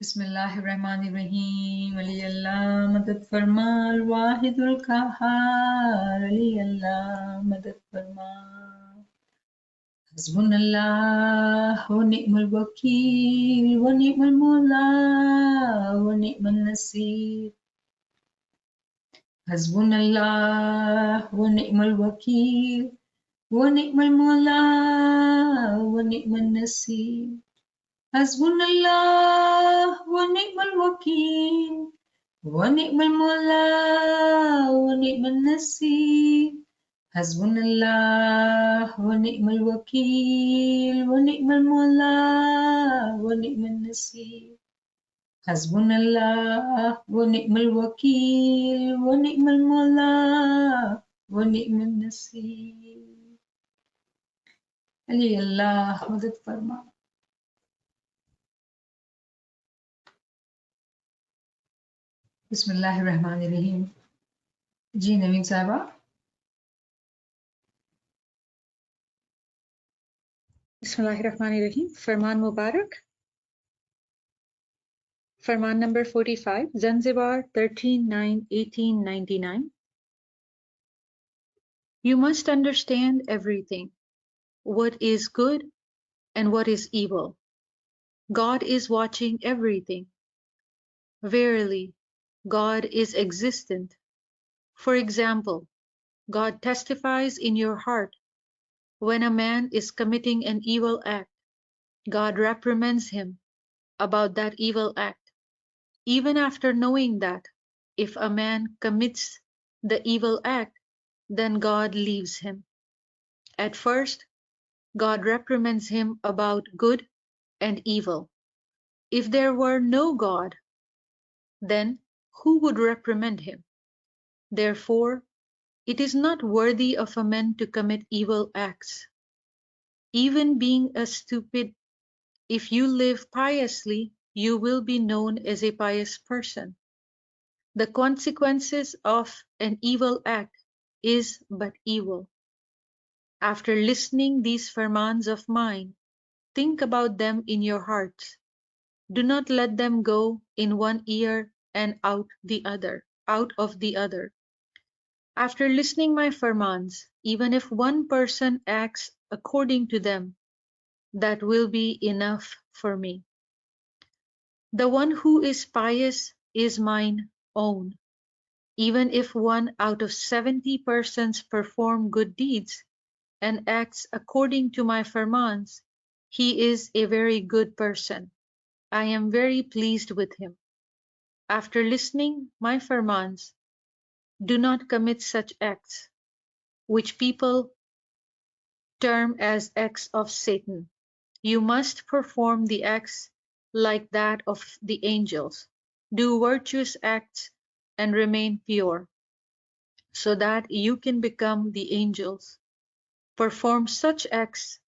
بسم اللہ الرحمن الرحیم، علی اللہ مدد فرما، الواحد القہار، علی اللہ مدد فرما، حسبنا اللہ و نعم الوکیل و نعم المولا و نعم النصیر، حسبنا اللہ و نعم الوکیل و نعم المولا و نعم النصیر، حسبنا اللہ و نعم الوکیل و نعم المولا و نعم النصیر، حسبنا اللہ و نعم الوکیل و نعم المولا و نعم النصیر، حسبنا اللہ و نعم الوکیل و نعم المولا و نعم النصیر، علی اللہ مدد فرما۔ بسم اللہ الرحمن الرحیم۔ جی نوین صاحبہ۔ بسم اللہ الرحمن الرحیم۔ فرمان مبارک، فرمان number 45، Zanzibar 13/9/1899۔ You must understand everything, what is good and what is evil. God is watching everything. Verily, God is existent. For example, God testifies in your heart. When a man is committing an evil act, God reprimands him about that evil act. Even after knowing that, if a man commits the evil act, then God leaves him. At first, God reprimands him about good and evil. If there were no God, then who would reprimand him? Therefore, it is not worthy of a man to commit evil acts. Even being a stupid, if you live piously, you will be known as a pious person. The consequences of an evil act is but evil. After listening these farmans of mine, think about them in your hearts. Do not let them go in one ear and out of the other. After listening my farmans, even if one person acts according to them, that will be enough for me. The one who is pious is mine own. Even if one out of 70 persons perform good deeds and acts according to my farmans, he is a very good person. I am very pleased with him. After listening my farmans, do not commit such acts, which people term as acts of Satan. You must perform the acts like that of the angels. Do virtuous acts and remain pure, so that you can become the angels. Perform such acts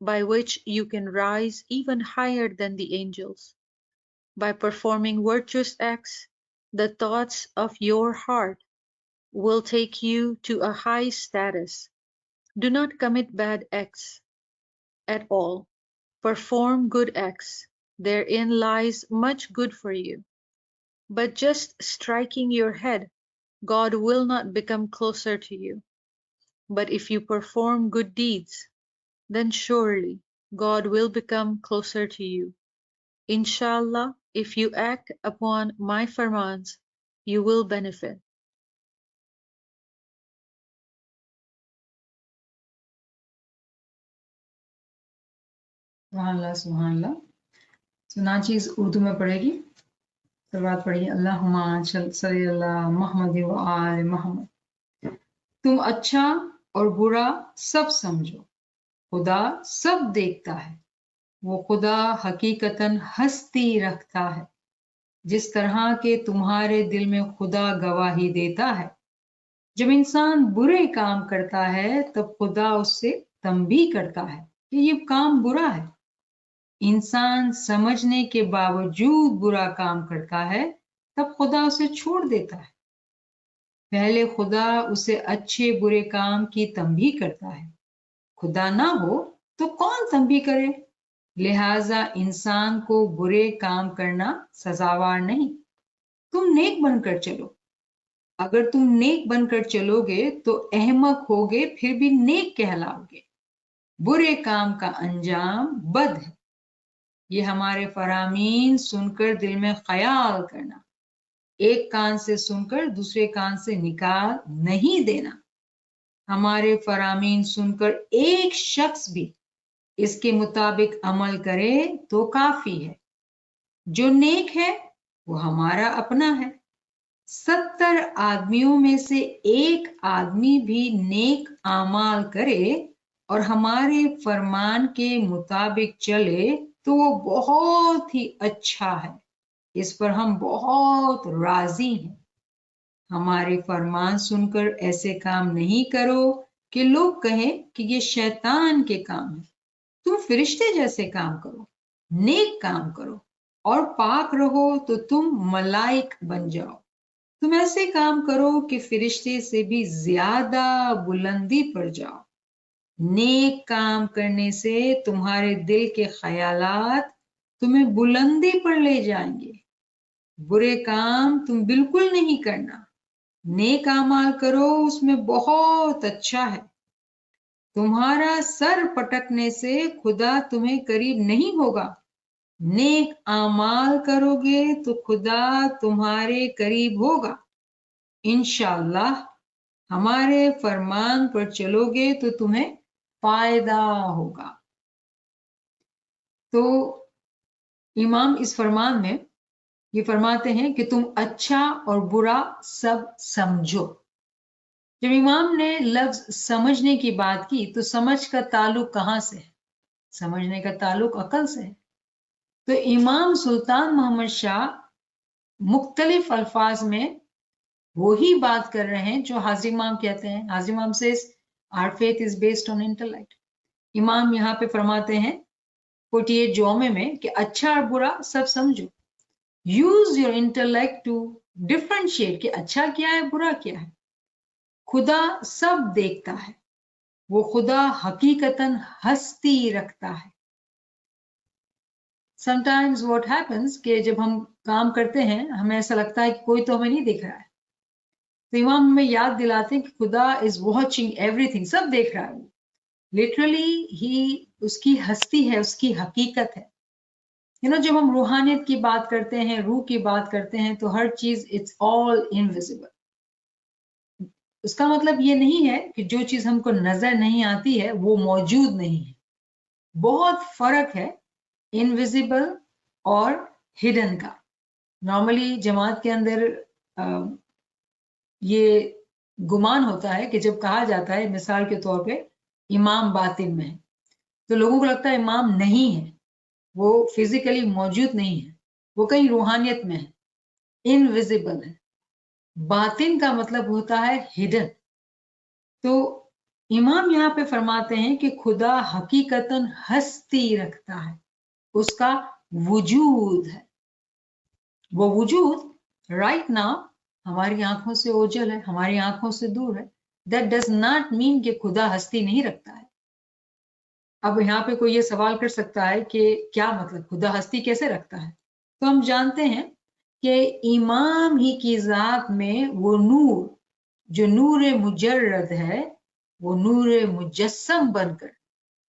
by which you can rise even higher than the angels. By performing virtuous acts, the thoughts of your heart will take you to a high status. Do not commit bad acts at all. Perform good acts. Therein lies much good for you. But just striking your head, God will not become closer to you. But if you perform good deeds, then surely God will become closer to you. Inshallah, if you act upon my farmans, you will benefit. سبحان اللہ سبحان اللہ۔ چنانچہ اس اردو میں پڑھے گی، سلوات پڑھیے، اللہم صلی اللہ محمد و آل محمد۔ تم اچھا اور برا سب سمجھو، خدا سب دیکھتا ہے، وہ خدا حقیقتاً ہستی رکھتا ہے، جس طرح کہ تمہارے دل میں خدا گواہی دیتا ہے۔ جب انسان برے کام کرتا ہے تب خدا اس سے تنبیہ کرتا ہے کہ یہ کام برا ہے۔ انسان سمجھنے کے باوجود برا کام کرتا ہے تب خدا اسے چھوڑ دیتا ہے۔ پہلے خدا اسے اچھے برے کام کی تنبیہ کرتا ہے۔ خدا نہ ہو تو کون تنبیہ کرے؟ लिहाजा इंसान को बुरे काम करना सजावार नहीं। तुम नेक बनकर चलो। अगर तुम नेक बनकर चलोगे तो अहमक होगे फिर भी नेक कहलाओगे। बुरे काम का अंजाम बद है। ये हमारे फरामीन सुनकर दिल में ख्याल करना, एक कान से सुनकर दूसरे कान से निकाल नहीं देना। हमारे फरामीन सुनकर एक शख्स भी इसके मुताबिक अमल करे तो काफी है। जो नेक है वो हमारा अपना है। 70 आदमियों में से एक आदमी भी नेक आमाल करे और हमारे फरमान के मुताबिक चले तो वो बहुत ही अच्छा है। इस पर हम बहुत राजी हैं। हमारे फरमान सुनकर ऐसे काम नहीं करो कि लोग कहें कि ये शैतान के काम है। तुम फरिश्ते जैसे काम करो, नेक काम करो और पाक रहो तो तुम मलाइक बन जाओ। तुम ऐसे काम करो कि फरिश्ते से भी ज्यादा बुलंदी पर जाओ। नेक काम करने से तुम्हारे दिल के ख्यालात तुम्हें बुलंदी पर ले जाएंगे। बुरे काम तुम बिल्कुल नहीं करना। नेक अमाल करो, उसमें बहुत अच्छा है। तुम्हारा सर पटकने से खुदा तुम्हें करीब नहीं होगा। नेक अमाल करोगे तो खुदा तुम्हारे करीब होगा। इंशाअल्लाह हमारे फरमान पर चलोगे तो तुम्हें फायदा होगा। तो इमाम इस फरमान में ये फरमाते हैं कि तुम अच्छा और बुरा सब समझो। जब इमाम ने लफ्ज समझने की बात की तो समझ का ताल्लुक कहाँ से है? समझने का ताल्लुक अकल से है। तो इमाम सुल्तान मोहम्मद शाह मुख्तलिफ अल्फाज में वही बात कर रहे हैं जो हाजी इमाम कहते हैं। हाजी इमाम says our faith is based on intellect. इमाम यहाँ पे फरमाते हैं 48 जोमे में कि अच्छा और बुरा सब समझो। Use your intellect to differentiate कि अच्छा क्या है बुरा क्या है। खुदा सब देखता है। वो खुदा हकीकतन हस्ती रखता है। समटाइम्स व्हाट हैपेंस कि जब हम काम करते हैं हमें ऐसा लगता है कि कोई तो हमें नहीं दिख रहा है। तो इमाम हमें याद दिलाते हैं कि खुदा इज वॉचिंग एवरीथिंग, सब देख रहा है। वो लिटरली ही उसकी हस्ती है, उसकी हकीकत है। जब हम रूहानियत की बात करते हैं, रूह की बात करते हैं तो हर चीज इट्स ऑल इनविजिबल। उसका मतलब ये नहीं है कि जो चीज हमको नजर नहीं आती है वो मौजूद नहीं है। बहुत फर्क है इनविजिबल और हिडन का। नॉर्मली जमात के अंदर ये गुमान होता है कि जब कहा जाता है मिसाल के तौर पे इमाम बातिन में है तो लोगों को लगता है इमाम नहीं है, वो फिजिकली मौजूद नहीं है, वो कहीं रूहानियत में है, इनविजिबल है। बातिन का मतलब होता है हिडन। तो इमाम यहाँ पे फरमाते हैं कि खुदा हकीकतन हस्ती रखता है, उसका वजूद है। वो वजूद राइट नाउ हमारी आंखों से ओझल है, हमारी आंखों से दूर है। दैट डज नॉट मीन कि खुदा हस्ती नहीं रखता है। अब यहाँ पे कोई ये सवाल कर सकता है कि क्या मतलब खुदा हस्ती कैसे रखता है? तो हम जानते हैं कि इमाम ही की जात में वो नूर जो नूर मुजर्रद है, वो नूर मुजस्सम बनकर,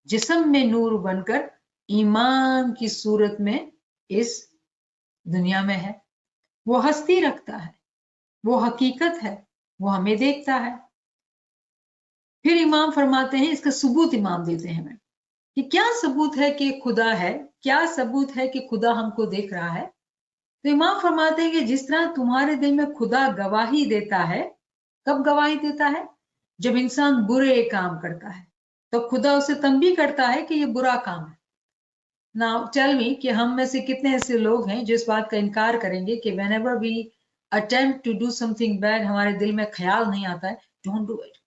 जिस्म में नूर बनकर इमाम की सूरत में इस दुनिया में है। वो हस्ती रखता है, वो हकीकत है, वो हमें देखता है। फिर इमाम फरमाते हैं, इसका सबूत इमाम देते हैं हमें कि क्या सबूत है कि खुदा है, क्या सबूत है कि खुदा हमको देख रहा है। तो इमाम फरमाते हैं कि जिस तरह तुम्हारे दिल में खुदा गवाही देता है। कब गवाही देता है? जब इंसान बुरे काम करता है तो खुदा उसे तंबी करता है कि ये बुरा काम है। नाउ टेल मी कि हम में से कितने ऐसे लोग हैं जो इस बात का इनकार करेंगे कि whenever we attempt to do something bad हमारे दिल में ख्याल नहीं आता है don't do it।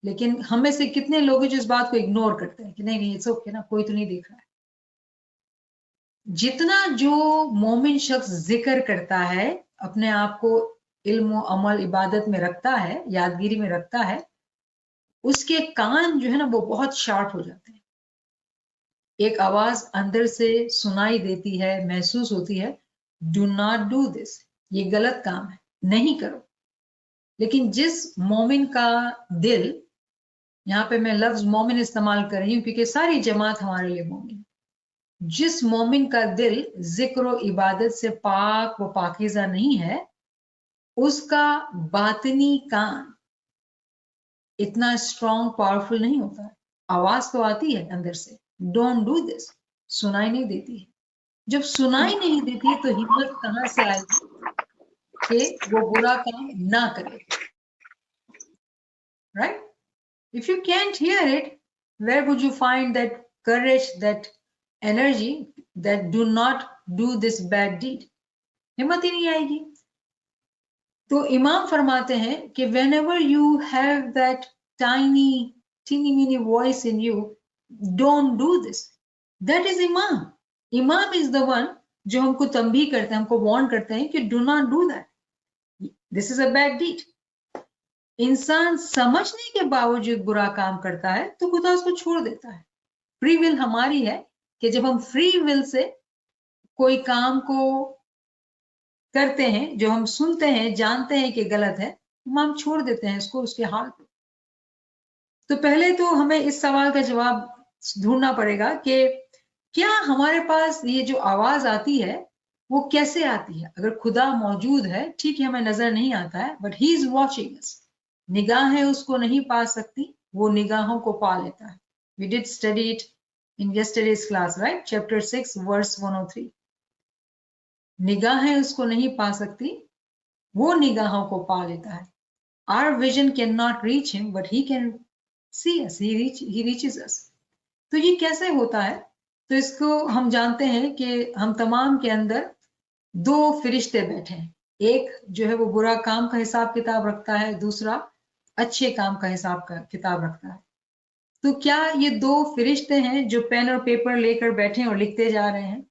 लेकिन हम में से कितने लोग हैं जो इस बात को इग्नोर करते हैं कि नहीं नहीं इट्स ओके ना, कोई तो नहीं देख रहा है। जितना जो मोमिन शख्स जिक्र करता है, अपने आप को इल्म अमल इबादत में रखता है, यादगिरी में रखता है, उसके कान जो है ना वो बहुत शार्प हो जाते हैं। एक आवाज अंदर से सुनाई देती है, महसूस होती है, डू नॉट डू दिस, ये गलत काम है, नहीं करो। लेकिन जिस मोमिन का दिल, यहाँ पे मैं लफ्ज मोमिन इस्तेमाल कर रही हूँ क्योंकि सारी जमात हमारे लिए मोमिन, जिस मोमिन का दिल जिक्र और इबादत से पाक व पाकीज़ा नहीं है, उसका बातनी कान इतना स्ट्रॉन्ग पावरफुल नहीं होता है। आवाज तो आती है अंदर से, डोंट डू दिस, सुनाई नहीं देती है। जब सुनाई नहीं देती तो हिम्मत कहां से आएगी कि वो बुरा काम ना करे, right? If you can't hear it, where would you find that courage, that energy that do not do this bad deed? हिम्मत ही नहीं आएगी। तो इमाम फरमाते हैं कि whenever you have that tiny, teeny weeny voice in you, don't do this. That is imam. Imam is the one जो हमको तंबीह करते हैं, हमको वार्न करते हैं कि do not do that. This is a bad deed. इंसान समझने के बावजूद बुरा काम करता है तो खुदा उसको छोड़ देता है। फ्री विल हमारी है कि जब हम फ्री विल से कोई काम को करते हैं, जो हम सुनते हैं, जानते हैं कि गलत है, हम छोड़ देते हैं इसको उसके हाल पे। तो पहले तो हमें इस सवाल का जवाब ढूंढना पड़ेगा कि क्या हमारे पास ये जो आवाज आती है वो कैसे आती है। अगर खुदा मौजूद है, ठीक है, हमें नजर नहीं आता है, but he is watching us. निगाहें उसको नहीं पा सकती, वो निगाहों को पा लेता है। We did study it in yesterday's class, right? Chapter 6, verse 103. निगाहें उसको नहीं पा सकती, वो निगाहों को पा लेता है। Our vision cannot reach him, but he can see us. He reaches us. तो ये कैसे होता है? तो इसको हम जानते हैं कि हम तमाम के अंदर दो फरिश्ते बैठे हैं। एक जो है वो बुरा काम का हिसाब किताब रखता है, दूसरा अच्छे काम का हिसाब का किताब रखता है। तो क्या ये दो फरिश्ते हैं जो पेन और पेपर लेकर बैठे और लिखते जा रहे हैं?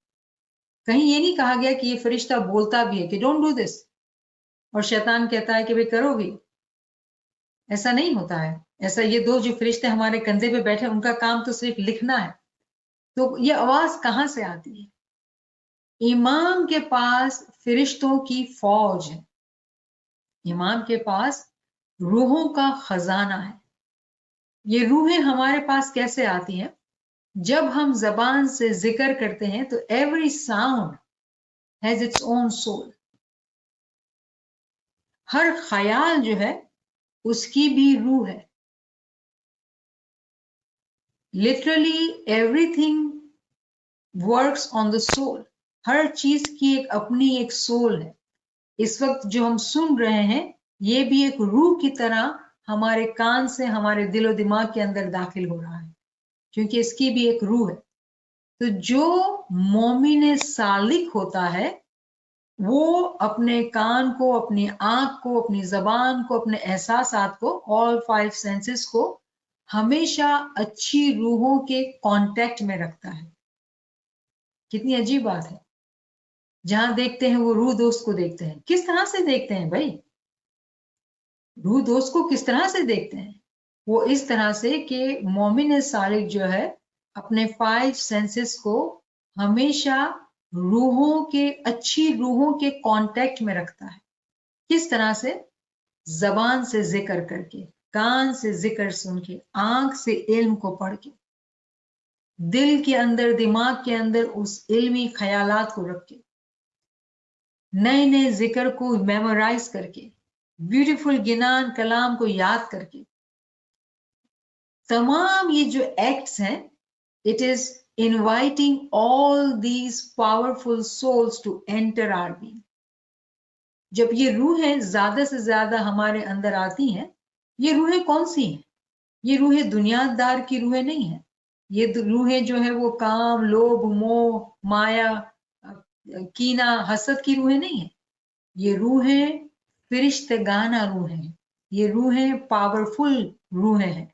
कहीं ये नहीं कहा गया कि ये फरिश्ता बोलता भी है कि डोंट डू दिस, और शैतान कहता है कि भाई करो भी। ऐसा नहीं होता है। ऐसा ये दो जो फरिश्ते हमारे कंधे पे बैठे, उनका काम तो सिर्फ लिखना है। तो ये आवाज कहां से आती है? इमाम के पास फरिश्तों की फौज है। इमाम के पास रूहों का खजाना है। ये रूहें हमारे पास कैसे आती हैं? जब हम जबान से जिक्र करते हैं तो every sound has its own soul. हर ख्याल जो है उसकी भी रूह है। Literally everything works on the soul. हर चीज की एक अपनी एक सोल है। इस वक्त जो हम सुन रहे हैं ये भी एक रूह की तरह हमारे कान से हमारे दिलो दिमाग के अंदर दाखिल हो रहा है, क्योंकि इसकी भी एक रूह है। तो जो मोमिन सालिक होता है वो अपने कान को, अपनी आंख को, अपनी जबान को, अपने एहसासात को, ऑल 5 सेंसेस को हमेशा अच्छी रूहों के कांटेक्ट में रखता है। कितनी अजीब बात है। जहां देखते हैं वो रूह दोस्त को देखते हैं। किस तरह से देखते हैं भाई? रूह दोस्त को किस तरह से देखते हैं? वो इस तरह से कि मोमिन सालिक जो है अपने 5 सेंसेस को हमेशा रूहों के, अच्छी रूहों के कांटेक्ट में रखता है। किस तरह से? जबान से जिक्र करके, कान से जिक्र सुन के, आंख से इल्म को पढ़ के, दिल के अंदर, दिमाग के अंदर उस इल्मी ख्यालात को रख के, नए नए जिक्र को मेमोराइज करके, ब्यूटीफुल गिनान कलाम को याद करके। तमाम ये जो एक्ट्स हैं, it is inviting all these powerful souls to enter our being. जब ये रूहें ज्यादा से ज्यादा हमारे अंदर आती हैं, ये रूहें कौन सी हैं? ये रूहें दुनियादार की रूहें नहीं है। ये रूहें जो है वो काम, लोभ, मोह, माया, कीना, हसद की रूहें नहीं है। ये रूहें फरिश्तेगाना रूहें हैं। ये रूहें पावरफुल रूहें हैं।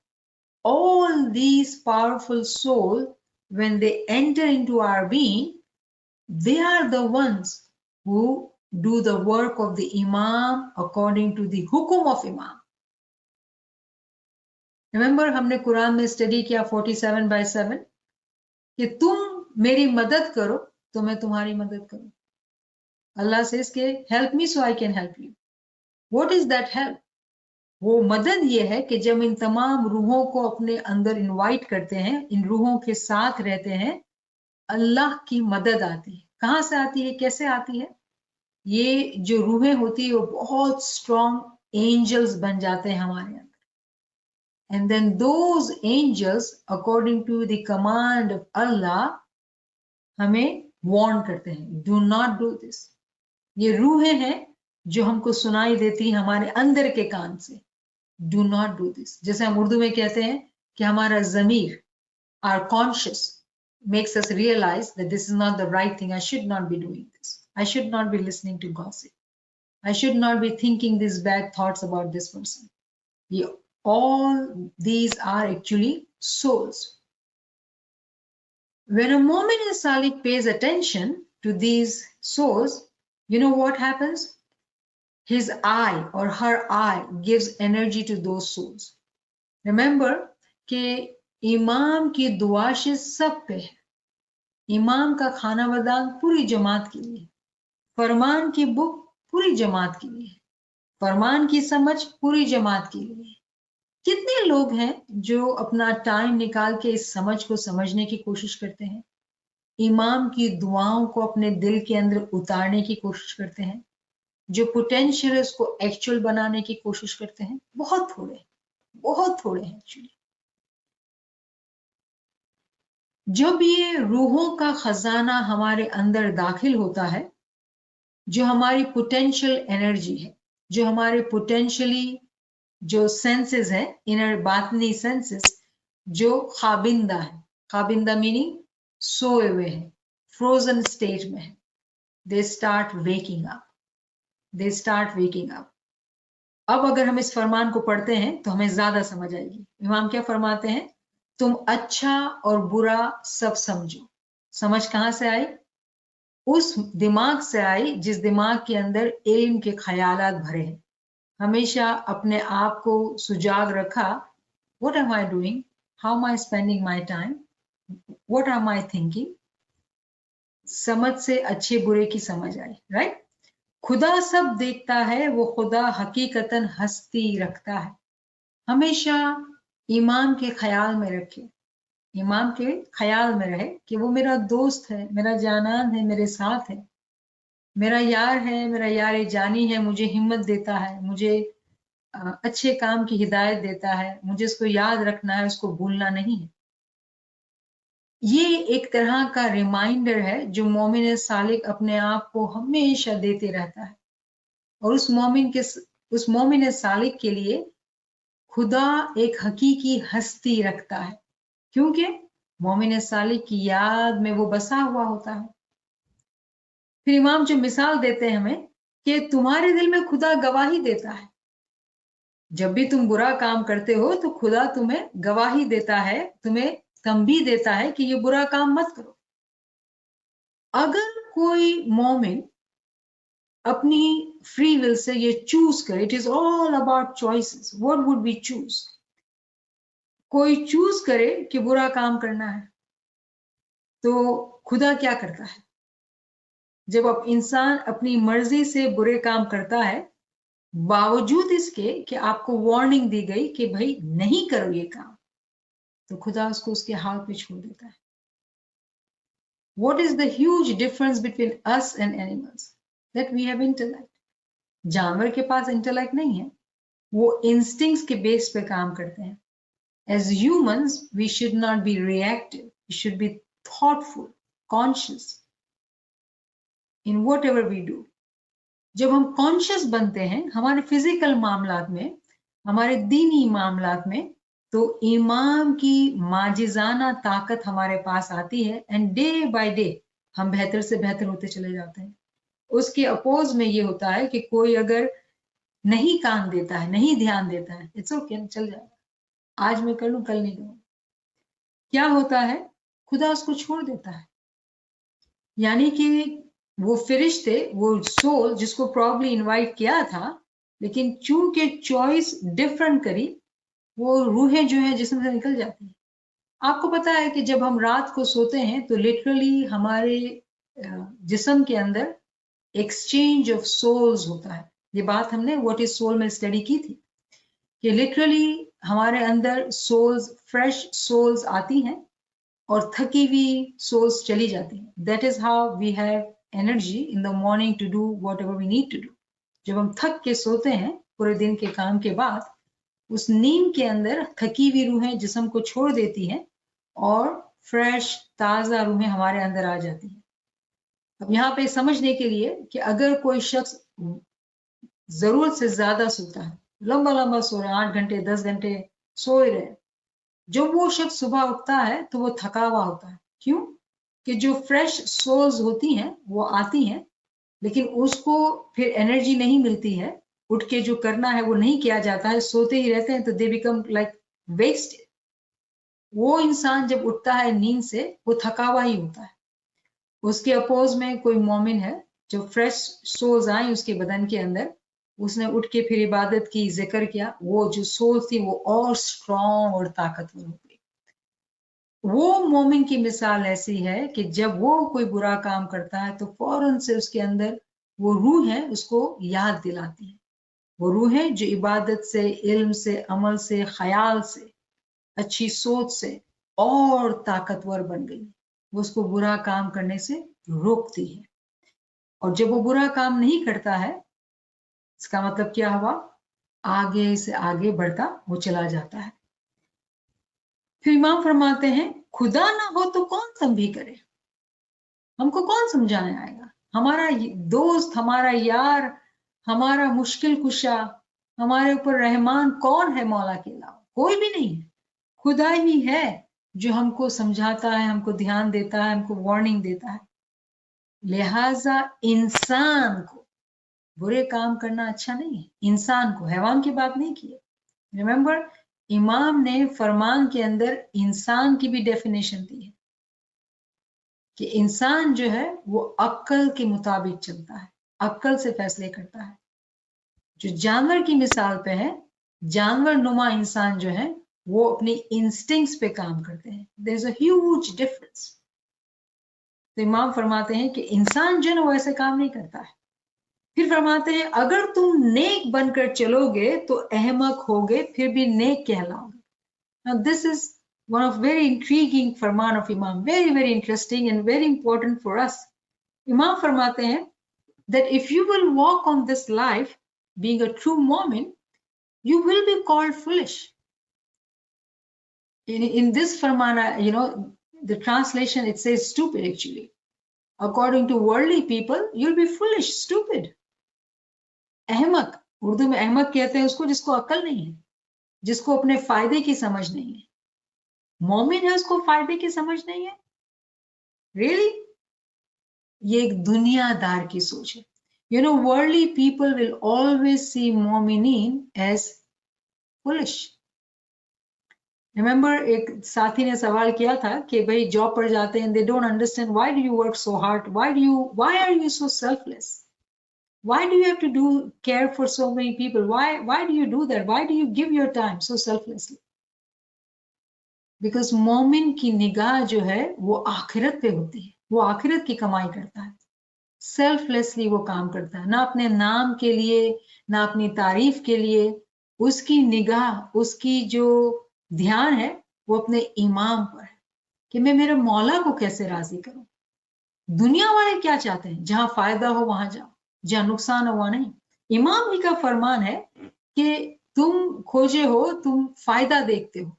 All these powerful souls, when they enter into our being, they are the ones who do the work of the Imam according to the hukum of Imam. Remember, हमने कुरान में स्टडी किया 47/7 कि तुम मेरी मदद करो तो मैं तुम्हारी मदद करूं. अल्लाह says कि help me so I can help you. What is that help? वो मदद ये है कि जब इन तमाम रूहों को अपने अंदर इनवाइट करते हैं, इन रूहों के साथ रहते हैं, अल्लाह की मदद आती है. कहां से आती है, कैसे आती है? ये जो रूहें होती है वो बहुत स्ट्रॉन्ग एंजल्स बन जाते हैं हमारे अंदर. And then those angels, according to the command of Allah, हमें वार्न करते हैं, do not do this. ये रूहें हैं जो हमको सुनाई देती हैं हमारे अंदर के कान से. Do not do this. जैसे हम उर्दू में कहते हैं कि हमारा ज़मीर, our conscious, makes us realize that this is not the right thing. I should not be doing this. I should not be listening to gossip. I should not be thinking these bad thoughts about this person. All these are actually souls. When a Mu'min Salik pays attention to these souls, you know what happens? His eye or her eye gives energy to those souls. Remember कि इमाम की दुआशिश सब पे है. इमाम का खाना बदान पूरी जमात के लिए, फरमान की बुक पूरी जमात के लिए, फरमान की समझ पूरी जमात के लिए. कितने लोग हैं जो अपना टाइम निकाल के इस समझ को समझने की कोशिश करते हैं, इमाम की दुआओं को अपने दिल के अंदर उतारने की कोशिश करते हैं, जो पोटेंशियल है उसको एक्चुअल बनाने की कोशिश करते हैं? बहुत थोड़े हैं एक्चुअली. जब ये रूहों का खजाना हमारे अंदर दाखिल होता है, जो हमारी पोटेंशियल एनर्जी है, जो हमारे पोटेंशियली जो सेंसेस है, इनर बातनी सेंसेस, जो खाबिंदा है, खाबिंदा मीनिंग सोए हुए हैं, फ्रोजन स्टेट में है, दे स्टार्ट वेकिंग अप. अब अगर हम इस फरमान को पढ़ते हैं तो हमें ज्यादा समझ आएगी. इमाम क्या फरमाते हैं? तुम अच्छा और बुरा सब समझो. समझ कहां से आई? उस दिमाग से आई जिस दिमाग के अंदर इल्म के ख्यालात भरे हैं. हमेशा अपने आप को सुजाग रखा. What am I doing? How am I spending my time? What am I thinking? समझ से अच्छे बुरे की समझ आई, राइट? खुदा सब देखता है, वो खुदा हकीकतन हस्ती रखता है. हमेशा इमाम के ख्याल में रखे, इमाम के ख्याल में रहे कि वो मेरा दोस्त है, मेरा जानान है, मेरे साथ है, मेरा यार है, मेरा यार जानी है, मुझे हिम्मत देता है, मुझे अच्छे काम की हिदायत देता है, मुझे इसको याद रखना है, उसको भूलना नहीं है. ये एक तरह का रिमाइंडर है जो मोमिन सालिक अपने आप को हमेशा देते रहता है. और उस मोमिन सालिक के लिए खुदा एक हकीकी हस्ती रखता है, क्योंकि मोमिन सालिक की याद में वो बसा हुआ होता है. फिर इमाम जो मिसाल देते हैं हमें कि तुम्हारे दिल में खुदा गवाही देता है. जब भी तुम बुरा काम करते हो तो खुदा तुम्हें गवाही देता है, तुम्हें तंबीह देता है कि ये बुरा काम मत करो. अगर कोई मोमिन अपनी फ्री विल से ये चूज करे, it is all about choices, what would we choose? कोई चूज करे कि बुरा काम करना है, तो खुदा क्या करता है? जब अब इंसान अपनी मर्जी से बुरे काम करता है, बावजूद इसके कि आपको वार्निंग दी गई कि भाई नहीं करो ये काम, तो खुदा उसको उसके हाल पे छोड़ देता है. What is the huge difference between us and animals? That we have intellect. जानवर के पास इंटेलेक्ट नहीं है, वो इंस्टिंक्ट्स के बेस पे काम करते हैं. As humans, we should not be reactive. We should be thoughtful, conscious in whatever we do. जब हम कॉन्शियस बनते हैं हमारे फिजिकल मामलात में, हमारे दीनी मामलात में, तो इमाम की माजिजाना ताकत हमारे पास आती है एंड डे बाय डे हम बेहतर से बेहतर होते चले जाते हैं. उसके अपोज में ये होता है कि कोई अगर नहीं कान देता है, नहीं ध्यान देता है, इट्स ओके, चल जाएगा, आज मैं कर लूं, कल नहीं करूं. क्या होता है? खुदा उसको छोड़ देता है. यानी कि वो फरिश्ते, वो सोल जिसको प्रॉब्ली इनवाइट किया था, लेकिन चूंकि चॉइस डिफरेंट करी, वो रूहें जो है जिस्म से निकल जाती है. आपको पता है कि जब हम रात को सोते हैं तो लिटरली हमारे जिस्म के अंदर एक्सचेंज ऑफ सोल्स होता है। ये बात हमने व्हाट इज सोल में स्टडी की थी कि लिटरली हमारे अंदर सोल्स, फ्रेश सोल्स आती हैं और थकी हुई सोल्स चली जाती हैं। That is how we have energy in the morning to do whatever we need to do. जब हम थक के सोते हैं पूरे दिन के काम के बाद, उस नींद के अंदर थकी हुई रूहें जिस्म को छोड़ देती हैं और फ्रेश ताज़ा रूहें हमारे अंदर आ जाती हैं। अब यहाँ पे समझने के लिए कि अगर कोई शख्स जरूरत से ज्यादा सोता है, लंबा लंबा सो रहा है, 8 घंटे 10 घंटे सो रहे, जब वो शख्स सुबह उठता है तो वो थका हुआ होता है। क्यों? कि जो फ्रेश सोल्स होती हैं वो आती हैं, लेकिन उसको फिर एनर्जी नहीं मिलती है, उठ के जो करना है वो नहीं किया जाता है, सोते ही रहते हैं, तो दे बिकम लाइक वेस्ट। वो इंसान जब उठता है नींद से वो थका हुआ ही होता है। उसके अपोज में कोई मोमिन है जो फ्रेश सोल्स आई उसके बदन के अंदर, उसने उठ के फिर इबादत की, जिक्र किया, वो जो सोल थी वो और स्ट्रॉन्ग और ताकतवर हो गई। वो मोमिन की मिसाल ऐसी है कि जब वो कोई बुरा काम करता है तो फौरन से उसके अंदर वो रूह है उसको याद दिलाती है। वो रूह है जो इबादत से, इल्म से, अमल से, ख्याल से, अच्छी सोच से और ताकतवर बन गई। वो उसको बुरा काम करने से रोकती है, और जब वो बुरा काम नहीं करता है, इसका मतलब क्या हुआ? आगे से आगे बढ़ता वो चला जाता है। फिर इमाम फरमाते हैं, खुदा ना हो तो कौन तंबीह करे, हमको कौन समझाने आएगा? हमारा दोस्त, हमारा यार, हमारा मुश्किल कुशा, हमारे ऊपर रहमान कौन है मौला के अलावा? कोई भी नहीं है। खुदा ही है जो हमको समझाता है, हमको ध्यान देता है, हमको वार्निंग देता है। लिहाजा इंसान को बुरे काम करना अच्छा नहीं है। इंसान को, हैवान की बात नहीं की है। रिमेंबर, इमाम ने फरमान के अंदर इंसान की भी डेफिनेशन दी है कि इंसान जो है वो अक्ल के मुताबिक चलता है, अक्ल से फैसले करता है। जो जानवर की मिसाल पे है, जानवर नुमा इंसान जो है वो अपनी इंस्टिंक्ट्स पे काम करते हैं। There is a huge difference. तो इमाम फरमाते हैं कि इंसान जो है ना वो ऐसे काम नहीं करता है। फिर फरमाते हैं, अगर तुम नेक बनकर चलोगे तो अहमक होगे, फिर भी नेक कहलाओगे। Now this is one of very intriguing Farman of Imam, very interesting and very important for us. Imam फरमाते हैं that if you will walk on this life being a true Mu'min, you will be called foolish. In this फरमाना, the translation it says stupid actually. According to worldly people, you'll be foolish, stupid. अहमक, Urdu में अहमक कहते हैं उसको जिसको अक्ल नहीं है, जिसको अपने फायदे की समझ नहीं है। मोमिन है उसको फायदे की समझ नहीं है? रियली? ये एक दुनियादार की सोच है। Worldly people will always see मोमिनीन एज फुलिश। रिमेंबर, एक साथी ने सवाल किया था कि भाई जॉब पर जाते हैं, they don't understand why do you work so hard, why are you so selfless, why do you have to care for so many people, why do you do that, why do you give your time so selflessly? Because मोमिन की निगाह जो है वो आखिरत पे होती है, वो आखिरत की कमाई करता है, सेल्फलेसली वो काम करता है, ना अपने नाम के लिए, ना अपनी तारीफ के लिए। उसकी निगाह, उसकी जो ध्यान है वो अपने इमाम पर है कि मैं मेरे मौला को कैसे राजी करूं। दुनिया वाले क्या चाहते हैं? जहां फायदा हो वहां जाओ, जहां नुकसान हो वहां नहीं। इमाम ही का फरमान है कि तुम खोजे हो, तुम फायदा देखते हो,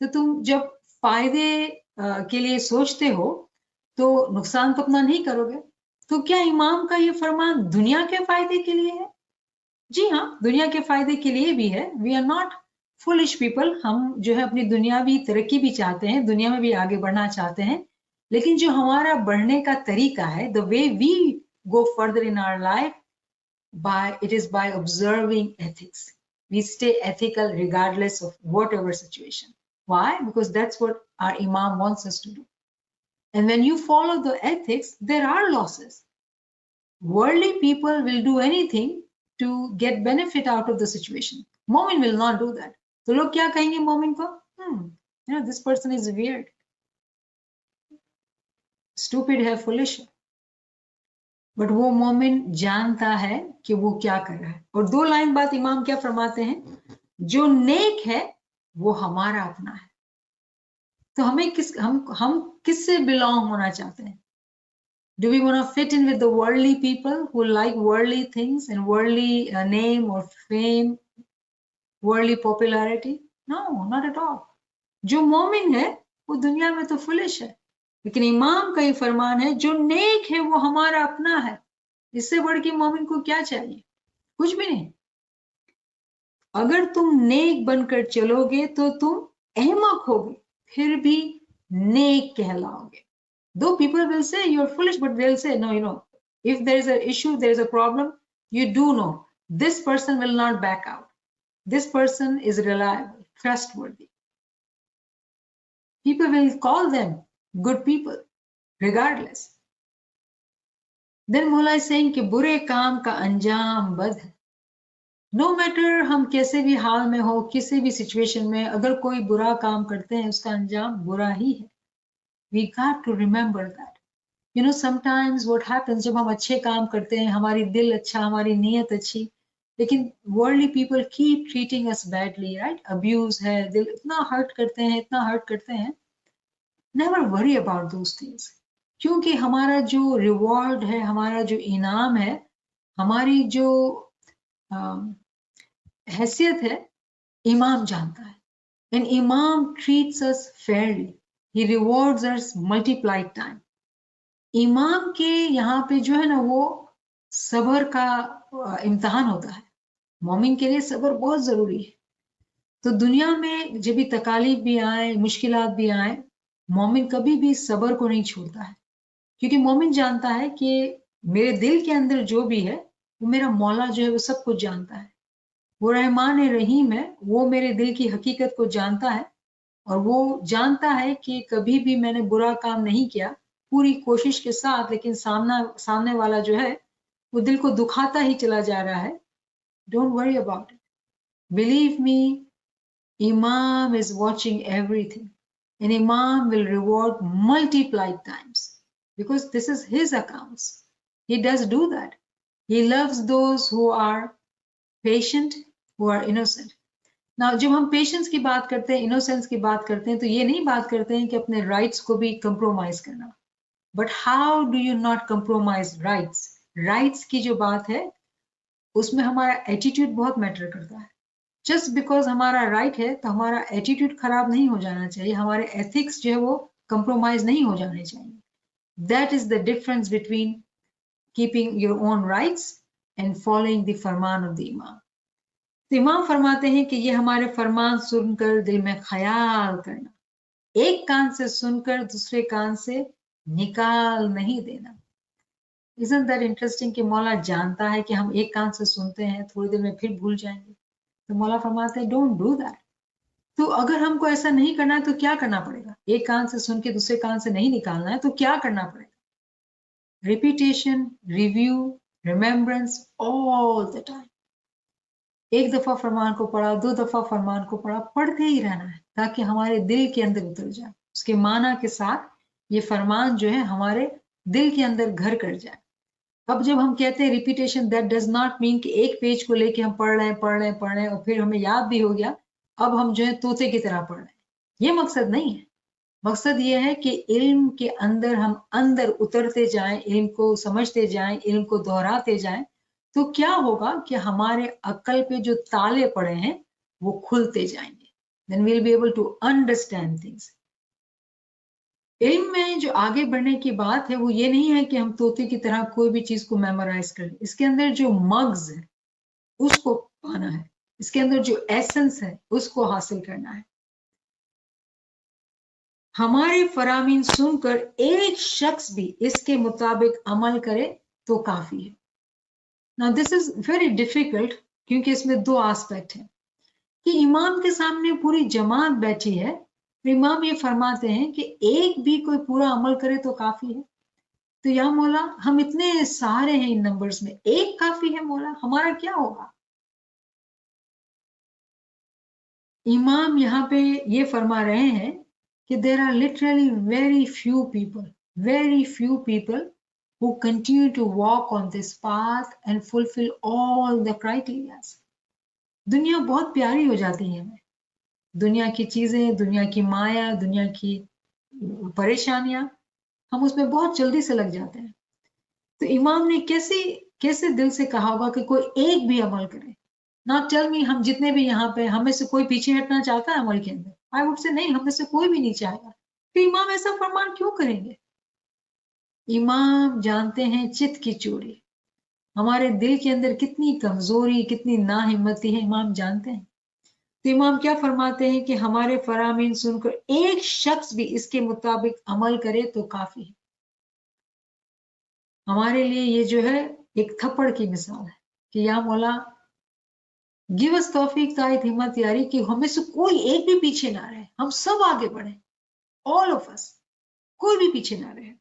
तो तुम जब फायदे के लिए सोचते हो तो नुकसान तो अपना नहीं करोगे। तो क्या इमाम का ये फरमान दुनिया के फायदे के लिए है? जी हाँ, दुनिया के फायदे के लिए भी है। We are not foolish people. हम जो है अपनी दुनियावी तरक्की भी चाहते हैं, दुनिया में भी आगे बढ़ना चाहते हैं, लेकिन जो हमारा बढ़ने का तरीका है, the way we go further in our life, it is by observing ethics. We stay ethical regardless of whatever situation. Why? Because that's what our Imam wants us to do. And when you follow the ethics, there are losses. Worldly people will do anything to get benefit out of the situation. Momin will not do that. तो लोग क्या कहेंगे मोमिन को? this person is weird, stupid है, foolish है, but वो मोमिन जानता है कि वो क्या कर रहा है. और 2 लाइन बाद इमाम क्या फरमाते हैं, जो नेक है वो हमारा अपना है. तो हमें हम किससे बिलोंग होना चाहते हैं? Do we want to fit in with the worldly people who like worldly things and worldly name or fame, worldly popularity? No, not at all. जो मोमिन है वो दुनिया में तो फुलिश है, लेकिन इमाम का ये फरमान है जो नेक है वो हमारा अपना है. इससे बढ़ के मोमिन को क्या चाहिए? कुछ भी नहीं. अगर तुम नेक बनकर चलोगे तो तुम अहमक होगे, फिर भी नेक कहलाओगे. Though people will say you're foolish, but they'll say, no, if there is an issue, there is a problem, you do know this person will not back out. This person is reliable, trustworthy. People will call them good people, regardless. Then Mola is saying कि बुरे काम का अंजाम बद है. No matter हम कैसे भी हाल में हो, किसी भी सिचुएशन में, अगर कोई बुरा काम करते हैं उसका अंजाम बुरा ही है. We got to remember that. Sometimes what happens, जब हम अच्छे काम करते हैं, हमारी दिल अच्छा, हमारी नीयत अच्छी, लेकिन worldly people keep treating us badly, right? Abuse है, दिल इतना hurt करते हैं. Never worry about those things. क्योंकि हमारा जो reward है, हमारा जो इनाम है, हमारी जो हैसियत है, इमाम जानता है. And Imam treats us fairly. He rewards us multiplied time. इमाम के यहाँ पे जो है ना वो सब्र का इम्तिहान होता है. मोमिन के लिए सब्र बहुत जरूरी है. तो दुनिया में जब भी तकालीफ भी आए, मुश्किलात भी आए, मोमिन कभी भी सब्र को नहीं छोड़ता है, क्योंकि मोमिन जानता है कि मेरे दिल के अंदर जो भी है वो मेरा मौला जो है वो सब कुछ जानता है. वो रहमान रहीम है, वो मेरे दिल की हकीकत को जानता है, और वो जानता है कि कभी भी मैंने बुरा काम नहीं किया पूरी कोशिश के साथ, लेकिन सामने वाला जो है वो दिल को दुखाता ही चला जा रहा है. Don't worry about it. Believe me, Imam is watching everything, and Imam will reward multiplied times because this is his accounts. He does do that. He loves those who are patient, who are innocent. Now, जब हम patience की बात करते हैं, innocence की बात करते हैं, तो ये नहीं बात करते हैं कि अपने राइट्स को भी कंप्रोमाइज करना. But how do you not compromise rights? Rights की जो बात है उसमें हमारा एटीट्यूड बहुत मैटर करता है. जस्ट बिकॉज हमारा राइट है तो हमारा एटीट्यूड खराब नहीं हो जाना चाहिए, हमारे एथिक्स जो है वो कंप्रोमाइज नहीं हो जाने चाहिए. That is the difference between keeping your own rights and following the Farman of the इमाम. तो इमाम फरमाते हैं कि ये हमारे फरमान सुनकर दिल में ख्याल करना, एक कान से सुनकर दूसरे कान से निकाल नहीं देना. Isn't that interesting कि मौला जानता है कि हम एक कान से सुनते हैं, थोड़ी देर में फिर भूल जाएंगे, तो मौला फरमाते हैं डोंट डू दैट. तो अगर हमको ऐसा नहीं करना है तो क्या करना पड़ेगा? एक कान से सुन के दूसरे कान से नहीं निकालना है तो क्या करना पड़ेगा? Repetition, review, remembrance all the time. एक दफा फरमान को पढ़ा, 2 दफा फरमान को पढ़ा, पढ़ते ही रहना है ताकि हमारे दिल के अंदर उतर जाए. उसके माना के साथ ये फरमान जो है हमारे दिल के अंदर घर कर जाए. अब जब हम कहते हैं repetition, that does not mean कि एक पेज को लेके हम पढ़ रहे हैं और फिर हमें याद भी हो गया, अब हम जो है तोते की तरह पढ़ रहे हैं. ये मकसद नहीं है. मकसद ये है कि इल्म के अंदर हम अंदर उतरते जाएं, इल्म को समझते जाएं, इल्म को दोहराते जाएं, तो क्या होगा कि हमारे अक्ल पे जो ताले पड़े हैं वो खुलते जाएंगे. Then we'll be able to understand things. इल्म में जो आगे बढ़ने की बात है वो ये नहीं है कि हम तोते की तरह कोई भी चीज को मेमोराइज करें. इसके अंदर जो मग्ज है उसको पाना है, इसके अंदर जो एसेंस है उसको हासिल करना है. हमारे फरामीन सुनकर एक शख्स भी इसके मुताबिक अमल करे तो काफी है. Now this is very difficult क्योंकि इसमें 2 एस्पेक्ट हैं कि इमाम के सामने पूरी जमात बैठी है, तो इमाम ये फरमाते हैं कि एक भी कोई पूरा अमल करे तो काफी है. तो या मौला हम इतने सारे हैं इन नंबर्स में, एक काफी है मौला, हमारा क्या होगा? इमाम यहाँ पे ये फरमा रहे हैं कि there are literally very few people who continue to walk on this path and fulfill all the criteria. दुनिया बहुत प्यारी हो जाती है हमें, दुनिया की चीजें, दुनिया की माया, दुनिया की परेशानियां, हम उसमें बहुत जल्दी से लग जाते हैं। तो इमाम ने कैसे दिल से कहा होगा कि कोई एक भी अमल करे। नॉट टेल मी, हम जितने भी यहाँ पे, हमें से कोई पीछे हटना चाहता है अमल के अंदर? आई वुड से नहीं, हमें से कोई भी नहीं चाहेगा। तो इमाम ऐसा फरमान क्यों करेंगे? इमाम जानते हैं चित्त की चोरी, हमारे दिल के अंदर कितनी कमजोरी, कितनी नाहिम्मती है, इमाम जानते हैं। तो इमाम क्या फरमाते हैं कि हमारे फरामीन सुनकर एक शख्स भी इसके मुताबिक अमल करे तो काफी है। हमारे लिए ये जो है एक थप्पड़ की मिसाल है कि या मौला गिव अस तौफीक, तायत, हिम्मत यारी कि हमें से कोई एक भी पीछे ना रहे, हम सब आगे बढ़े, ऑल ऑफ अस, कोई भी पीछे ना रहे।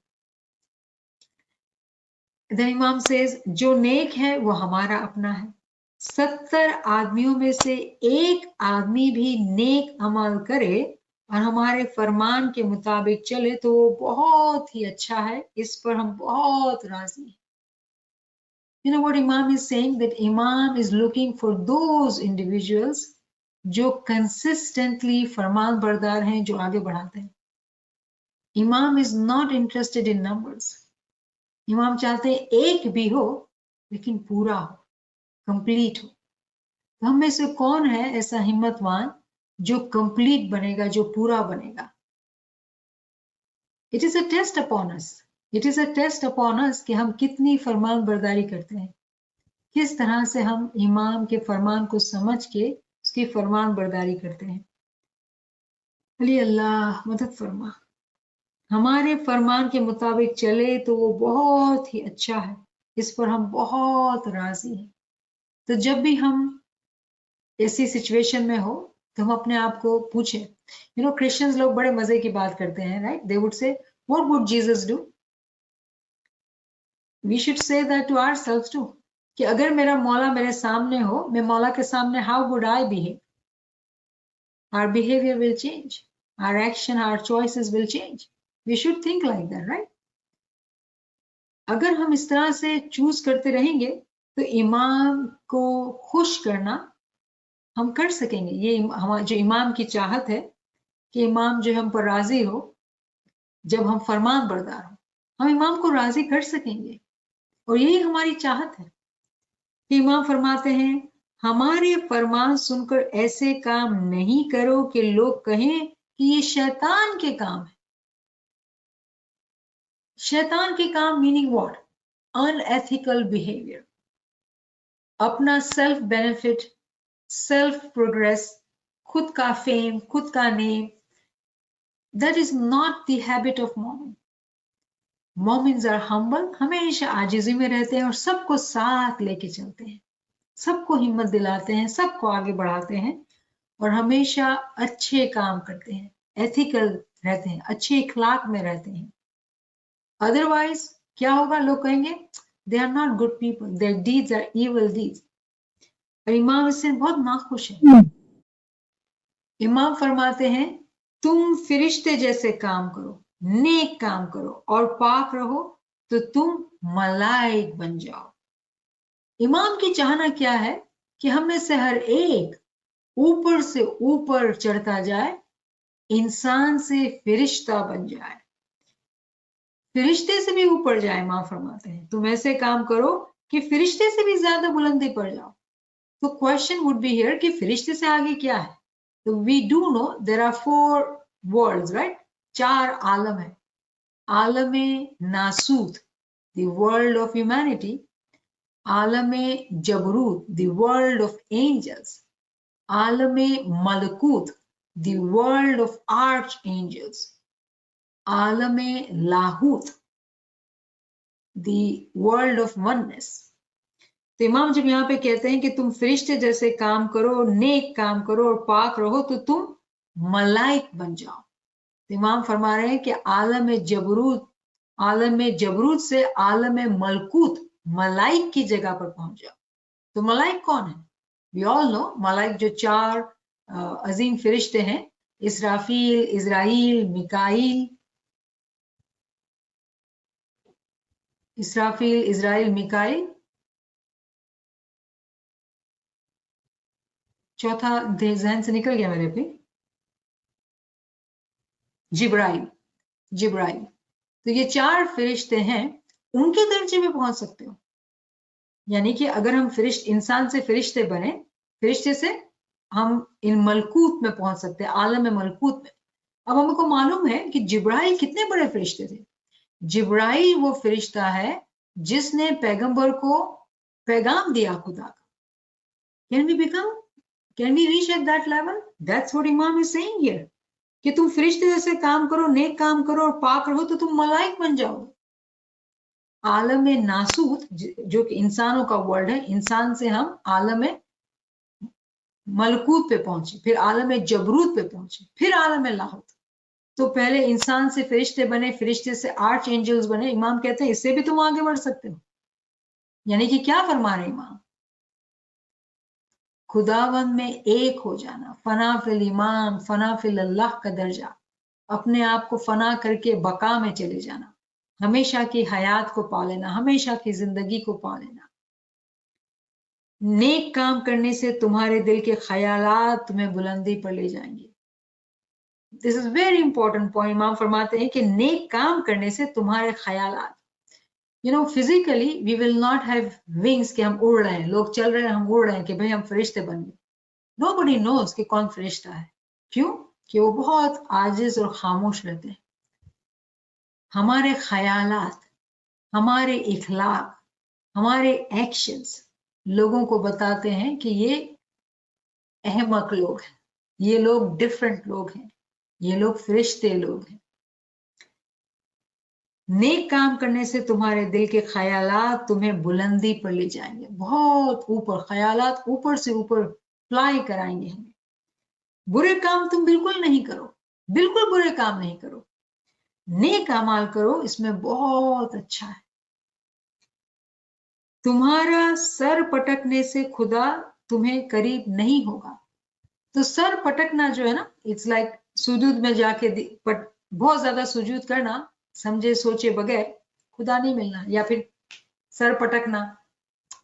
द इमाम सेज जो नेक है वो हमारा अपना है, 70 आदमियों में से एक आदमी भी नेक अमल करे और हमारे फरमान के मुताबिक चले तो वो बहुत ही अच्छा है, इस पर हम बहुत राजी हैं। You know what Imam is saying? That Imam is looking for those individuals जो consistently फरमान बरदार हैं, जो आगे बढ़ाते हैं। Imam is not interested in numbers. इमाम चाहते हैं एक भी हो लेकिन पूरा हो, कंप्लीट हो। तो हम में से कौन है ऐसा हिम्मतवान जो कंप्लीट बनेगा, जो पूरा बनेगा? It is a test upon us, it is a test upon us कि हम कितनी फरमान बरदारी करते हैं, किस तरह से हम इमाम के फरमान को समझ के उसकी फरमान बरदारी करते हैं। अली अल्लाह मदद फरमा, हमारे फरमान के मुताबिक चले तो वो बहुत ही अच्छा है, इस पर हम बहुत राजी हैं। तो जब भी हम ऐसी सिचुएशन में हो तो हम अपने आप को पूछें, यू नो क्रिश्चियंस लोग बड़े मजे की बात करते हैं, right? They would say what would Jesus do? We should say that to ourselves too, कि अगर मेरा मौला मेरे सामने हो, मैं मौला के सामने how would I behave? Our behaviour will change, our action, our choices will change. We should think like that, right? अगर हम इस तरह से चूज करते रहेंगे तो इमाम को खुश करना हम कर सकेंगे। ये हमारा जो इमाम की चाहत है कि इमाम जो हम पर राजी हो, जब हम फरमान बरदार हो, हम इमाम को राजी कर सकेंगे। और यही हमारी चाहत है कि इमाम फरमाते हैं हमारे फरमान सुनकर ऐसे काम नहीं करो कि लोग कहें कि ये शैतान के काम है। शैतान के काम मीनिंग व्हाट? अनएथिकल बिहेवियर, अपना सेल्फ बेनिफिट, सेल्फ प्रोग्रेस, खुद का फेम, खुद का name, that is not the habit of मोमिन। मोमिन्स आर हम्बल, हमेशा आजिजी में रहते हैं और सबको साथ लेके चलते हैं, सबको हिम्मत दिलाते हैं, सबको आगे बढ़ाते हैं और हमेशा अच्छे काम करते हैं, एथिकल रहते हैं, अच्छे इखलाक में रहते हैं। अदरवाइज क्या होगा? लोग कहेंगे they are not good people, their deeds are evil deeds. और इमाम इससे बहुत नाखुश है। इमाम फरमाते हैं तुम फरिश्ते जैसे काम करो, नेक काम करो और पाक रहो तो तुम मलाइक बन जाओ। इमाम की चाहना क्या है कि हम में से हर एक ऊपर से ऊपर चढ़ता जाए, इंसान से फरिश्ता बन जाए, फरिश्ते से भी ऊपर जाए। इमाम फरमाते हैं तुम ऐसे काम करो कि फरिश्ते से भी ज्यादा बुलंदी पर जाओ। तो क्वेश्चन वुड बी हियर कि फरिश्ते से आगे क्या है? तो we do know there are 4 worlds, right? 4 आलम है। आलम नासूत, द वर्ल्ड ऑफ ह्यूमैनिटी, आलम जबरूत, द वर्ल्ड ऑफ एंजल्स, आलम मलकूत, the world of archangels, आलम लाहूत, द वर्ल्ड ऑफ वननेस। तो इमाम जब यहाँ पे कहते हैं कि तुम फरिश्ते जैसे काम करो, नेक काम करो और पाक रहो तो तुम मलाइक बन जाओ। तो इमाम फरमा रहे हैं कि आलम जबरूत से आलम मलकूत, मलाइक की जगह पर पहुंच जाओ। तो मलाइक कौन है? वी ऑल नो मलाइक जो 4 عظیم فرشتے ہیں، اسرافیل، اسرائیل، میکائیل، اسرافیل، اسرائیل، میکائیل. چوتھا ذہن سے نکل گیا میرے پہ، جبرائیل. جبرائیل. تو یہ 4 فرشتے ہیں، ان کے درجے میں پہنچ سکتے ہو. یعنی کہ اگر ہم انسان سے فرشتے بنے، فرشتے سے ہم ان ملکوت میں پہنچ سکتے ہیں، عالم ملکوت میں. اب ہم کو معلوم ہے کہ جبرائیل کتنے بڑے فرشتے تھے. جبرائیل وہ فرشتہ ہے جس نے پیغمبر کو پیغام دیا خدا کا. Can we reach at that level? That's what Imam is saying here. کہ تم فرشتے جیسے کام کرو، نیک کام کرو اور پاک رہو تو تم ملائک بن جاؤ. عالم ناسوت جو کہ انسانوں کا ورلڈ ہے، انسان سے ہم عالم ملکوت پہ پہنچے، پھر عالم جبروت پہ پہنچے، پھر عالم لاہوت. تو پہلے انسان سے فرشتے بنے، فرشتے سے آرچ اینجلز بنے. امام کہتے ہیں اس سے بھی تم آگے بڑھ سکتے ہو. یعنی کہ کیا فرما رہے امام؟ خداوند میں ایک ہو جانا، فنا فی الایمان، فنا فی اللہ کا درجہ، اپنے آپ کو فنا کر کے بقا میں چلے جانا، ہمیشہ کی حیات کو پا لینا، ہمیشہ کی زندگی کو پا لینا. نیک کام کرنے سے تمہارے دل کے خیالات تمہیں بلندی پر لے جائیں گے. دس از ویری امپورٹنٹ پوائنٹ. امام فرماتے ہیں کہ نیک کام کرنے سے تمہارے خیالات، physically we will not have wings کہ ہم اڑ رہے ہیں، لوگ چل رہے ہیں ہم اڑ رہے ہیں کہ بھئی ہم فرشتے بن گئے. nobody knows کہ کون فرشتہ ہے. کیوں؟ کہ وہ بہت عاجز اور خاموش رہتے ہیں. ہمارے خیالات، ہمارے اخلاق، ہمارے ایکشنز لوگوں کو بتاتے ہیں کہ یہ احمق لوگ ہیں، یہ لوگ ڈفرنٹ لوگ ہیں، یہ لوگ فرشتے لوگ ہیں. نیک کام کرنے سے تمہارے دل کے خیالات تمہیں بلندی پر لے جائیں گے، بہت اوپر. خیالات اوپر سے اوپر فلائی کرائیں گے ہمیں. برے کام تم بالکل نہیں کرو، بالکل برے کام نہیں کرو، نیک اعمال کرو، اس میں بہت اچھا ہے. تمہارا سر پٹکنے سے خدا تمہیں قریب نہیں ہوگا. تو سر پٹکنا جو ہے نا، اٹس لائک سجود میں جا کے بہت زیادہ سجود کرنا سمجھے سوچے بغیر، خدا نہیں ملنا. یا پھر سر پٹکنا،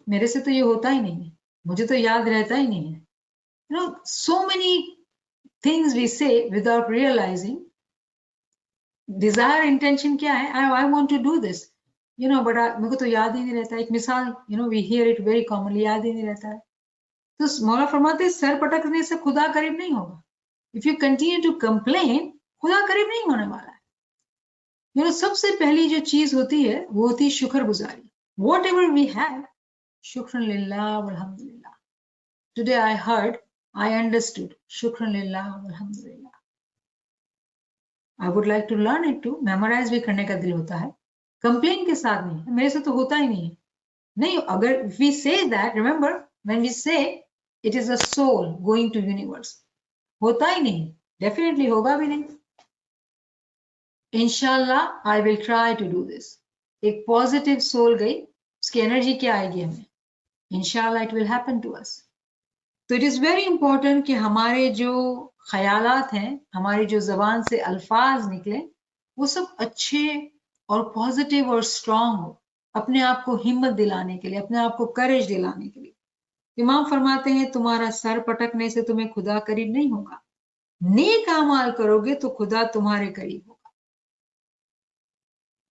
میرے سے تو یہ ہوتا ہی نہیں ہے، مجھے تو یاد رہتا ہی نہیں ہے. so many things we say without realizing. desire intention کیا ہے؟ I want to do this, but میرے کو تو یاد ہی نہیں رہتا. ایک مثال we hear it very commonly، یاد ہی نہیں رہتا ہے. تو مولا فرماتے سر پٹکنے سے خدا قریب نہیں ہوگا. if you continue to complain، خدا قریب نہیں ہونے والا ہے. سب سے پہلی جو چیز ہوتی ہے وہ ہوتی ہے شکر گزاری. واٹ ایور وی ہیو، شکر للہ والحمد للہ. Today I heard, I understood, شکر للہ والحمد للہ. I would like to learn it too. Memorise بھی کرنے کا دل ہوتا ہے، کمپلین کے ساتھ نہیں. میرے سے تو ہوتا ہی نہیں ہے. نہیں، اگر وی سے that, remember when we say it is a soul going to universe، ہوتا ہی نہیں، ڈیفینیٹلی ہوگا بھی نہیں. انشاءاللہ I will try to do this. ایک پازیٹیو سول گئی، اس کی انرجی کیا آئے گی ہمیں؟ انشاءاللہ it will happen to us. تو it is very important کہ ہمارے جو خیالات ہیں، ہماری جو زبان سے الفاظ نکلے، وہ سب اچھے اور پازیٹیو اور اسٹرانگ ہو، اپنے آپ کو ہمت دلانے کے لیے، اپنے آپ کو کریج دلانے کے لیے. امام فرماتے ہیں تمہارا سر پٹکنے سے تمہیں خدا قریب نہیں ہوگا. نیک اعمال کرو گے تو خدا تمہارے قریب ہوگا.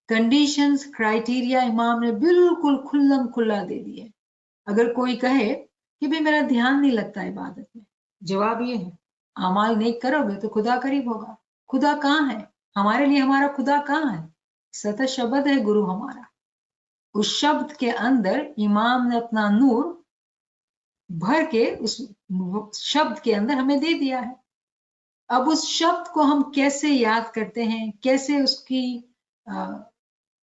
کنڈیشنز، کرائیٹیریا امام نے بالکل کھلم کھلا دے دیے. اگر کوئی کہے کہ بھی میرا دھیان نہیں لگتا عبادت میں، جواب یہ ہے اعمال نیک کرو گے تو خدا قریب ہوگا. خدا کہاں ہے؟ ہمارے لیے ہمارا خدا کہاں ہے؟ ستہ شبد ہے گرو ہمارا. اس شبد کے اندر امام نے اپنا نور بھر کے اس شبد کے اندر ہمیں دے دیا ہے. اب اس شبد کو ہم کیسے یاد کرتے ہیں، کیسے اس کی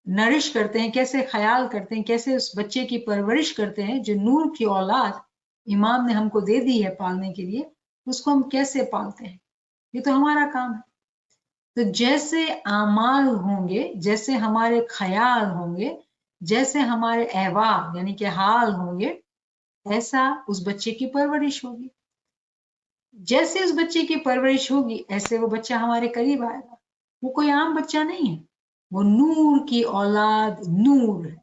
نرش کرتے ہیں، کیسے خیال کرتے ہیں، کیسے اس بچے کی پرورش کرتے ہیں جو نور کی اولاد امام نے ہم کو دے دی ہے پالنے کے لیے، اس کو ہم کیسے پالتے ہیں، یہ تو ہمارا کام ہے. تو جیسے اعمال ہوں گے، جیسے ہمارے خیال ہوں گے، جیسے ہمارے احوال یعنی کہ حال ہوں گے، ایسا اس بچے کی پرورش ہوگی. जैसे उस बच्चे की परवरिश होगी ऐसे वो बच्चा हमारे करीब आएगा। वो कोई आम बच्चा नहीं है, वो नूर की औलाद नूर है।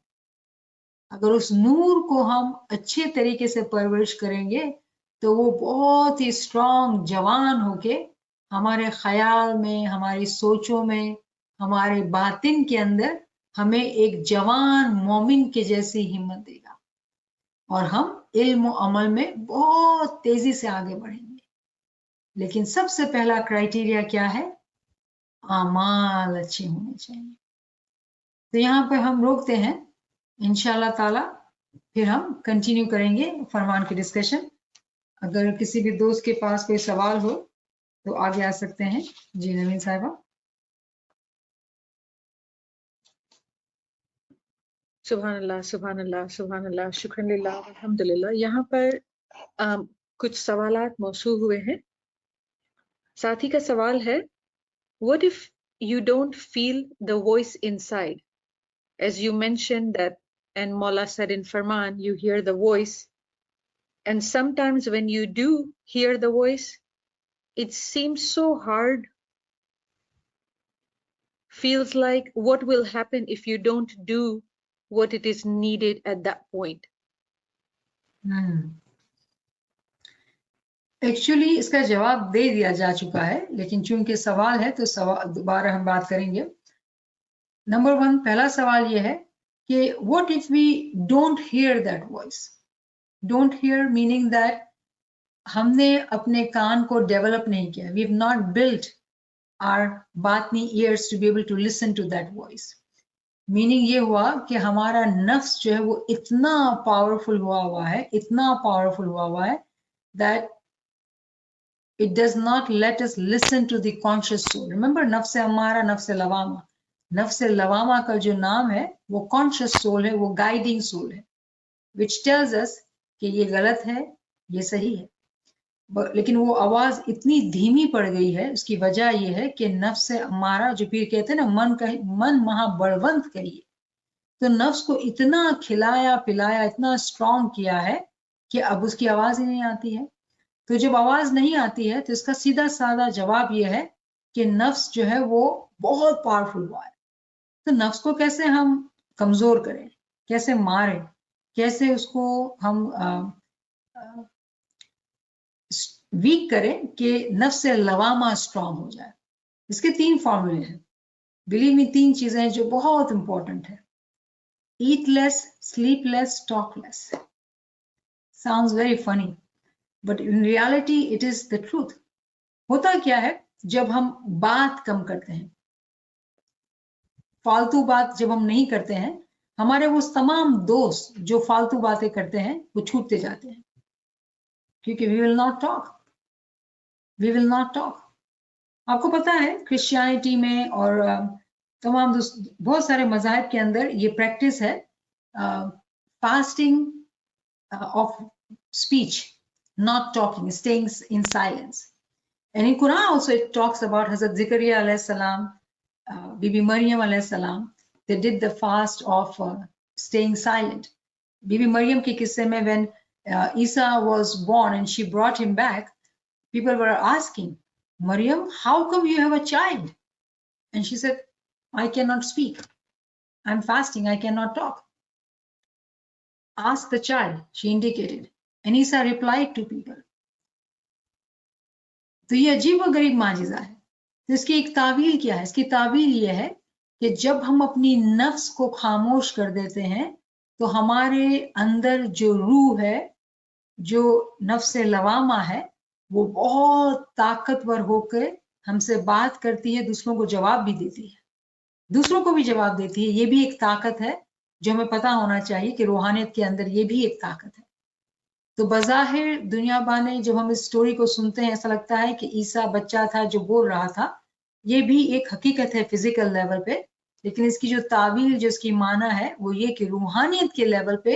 अगर उस नूर को हम अच्छे तरीके से परवरिश करेंगे तो वो बहुत ही स्ट्रांग जवान होके हमारे ख्याल में, हमारी सोचों में, हमारे बातिन के अंदर हमें एक जवान मोमिन के जैसी हिम्मत देगा और हम इल्म और अमल में बहुत तेजी से आगे बढ़ेंगे। लेकिन सबसे पहला क्राइटेरिया क्या है? आमाल अच्छे होने चाहिए। तो यहाँ पे हम रोकते हैं, इंशाल्लाह ताला फिर हम कंटिन्यू करेंगे फरमान की डिस्कशन। अगर किसी भी दोस्त के पास कोई सवाल हो तो आगे आ सकते हैं। जी नवीन साहिबा। सुभान अल्लाह, सुभान अल्लाह, सुभान अल्लाह, शुक्रान लिल्लाह, अल्हम्दुलिल्लाह। यहाँ पर कुछ सवालात मौसूल हुए हैं। साथी का सवाल है, what if you don't feel the voice inside? As you mentioned that, and Maula said in Farman, you hear the voice. And sometimes when you do hear the voice, it seems so hard. Feels like what will happen if you don't do what it is needed at that point? Actually इसका जवाब दे दिया जा चुका है, लेकिन चूंकि सवाल है तो सवाल दोबारा हम बात करेंगे। नंबर 1 पहला सवाल ये है कि what if we don't hear that voice? Don't hear meaning that हमने अपने कान को डेवलप नहीं किया, we have not built our बातनी ears to be able to listen to that voice. Meaning ये हुआ कि हमारा नफ्स जो है वो इतना पावरफुल हुआ है, इतना पावरफुल हुआ है that it does not let us listen to the conscious soul. Remember nafs amara, nafs lawama. नफ्स लवामा का जो नाम है वो कॉन्शियस सोल है, वो गाइडिंग सोल है, which tells us कि ये गलत है, ये सही है। लेकिन वो आवाज इतनी धीमी पड़ गई है, उसकी वजह ये है कि नफ्स अमारा, जो पीर कहते हैं ना, मन महाबलवंत कहिए, तो नफ्स को इतना खिलाया पिलाया, इतना स्ट्रॉन्ग किया है कि अब उसकी आवाज ही नहीं आती है। तो जब आवाज नहीं आती है तो इसका सीधा साधा जवाब ये है कि नफ्स जो है वो बहुत पावरफुल हुआ है। तो नफ्स को कैसे हम कमजोर करें, कैसे मारें, कैसे उसको हम वीक करें कि नफ्स लवामा स्ट्रॉन्ग हो जाए? इसके 3 फॉर्मूले हैं। बिलीव मी, 3 चीजें हैं जो बहुत इंपॉर्टेंट है। Eat less, sleep less, talk less. Sounds very funny, but in reality it is the truth. होता क्या है, जब हम बात कम करते हैं, फालतू बात जब हम नहीं करते हैं, हमारे वो तमाम दोस्त जो फालतू बातें करते हैं वो छूटते जाते हैं, क्योंकि we will not talk, we will not talk. आपको पता है क्रिश्चियनिटी में और तमाम बहुत सारे मज़ाहिब के अंदर ये प्रैक्टिस है, fasting of speech, not talking, staying in silence. And in Quran also it talks about Hazrat Zakaria alayhi salam, Bibi Maryam alayhi salam, they did the fast of staying silent. Bibi Maryam ke kisse mein, when Isa was born and she brought him back, people were asking, Maryam, how come you have a child? And she said, I cannot speak, I'm fasting, I cannot talk. Ask the child, she indicated. And Isa replied to people. तो ये अजीब व गरीब माजिज़ा है। तो इसकी एक तावील क्या है? इसकी तावील ये है कि जब हम अपनी नफ्स को खामोश कर देते हैं तो हमारे अंदर जो रूह है, जो नफ्स लवामा है, वो बहुत ताकतवर होकर हमसे बात करती है, दूसरों को जवाब भी देती है, दूसरों को भी जवाब देती है। ये भी एक ताकत है जो हमें पता होना चाहिए कि रूहानियत के अंदर ये भी एक ताकत है। तो बज़ाहिर दुनिया बाने जब हम इस स्टोरी को सुनते हैं ऐसा लगता है कि ईसा बच्चा था जो बोल रहा था। ये भी एक हकीकत है फिजिकल लेवल पे, लेकिन इसकी जो तावील, जो इसकी माना है वो ये कि रूहानियत के लेवल पे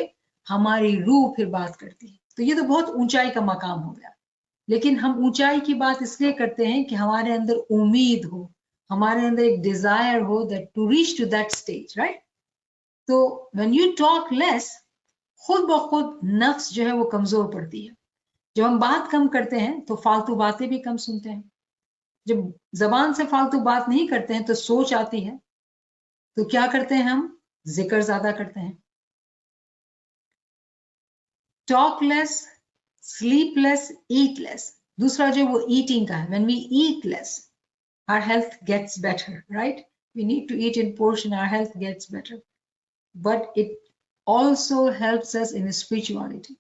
हमारी रूह फिर बात करती है। तो ये तो बहुत ऊंचाई का मकाम हो गया, लेकिन हम ऊंचाई की बात इसलिए करते हैं कि हमारे अंदर उम्मीद हो, हमारे अंदर एक डिजायर हो that to reach to that stage, right? तो व्हेन यू टॉक लेस, खुद ब खुद नफ्स जो है वो कमजोर पड़ती है। जब हम बात कम करते हैं तो फालतू बातें भी कम सुनते हैं। जब जबान से फालतू बात नहीं करते हैं तो सोच आती है। तो क्या करते हैं हम? जिक्र ज्यादा करते हैं। Talk less, sleep less, eat less. दूसरा जो वो ईटिंग का है, when we eat less our health gets better, right? We need to eat in portion, our health gets better. But it also helps us in spirituality.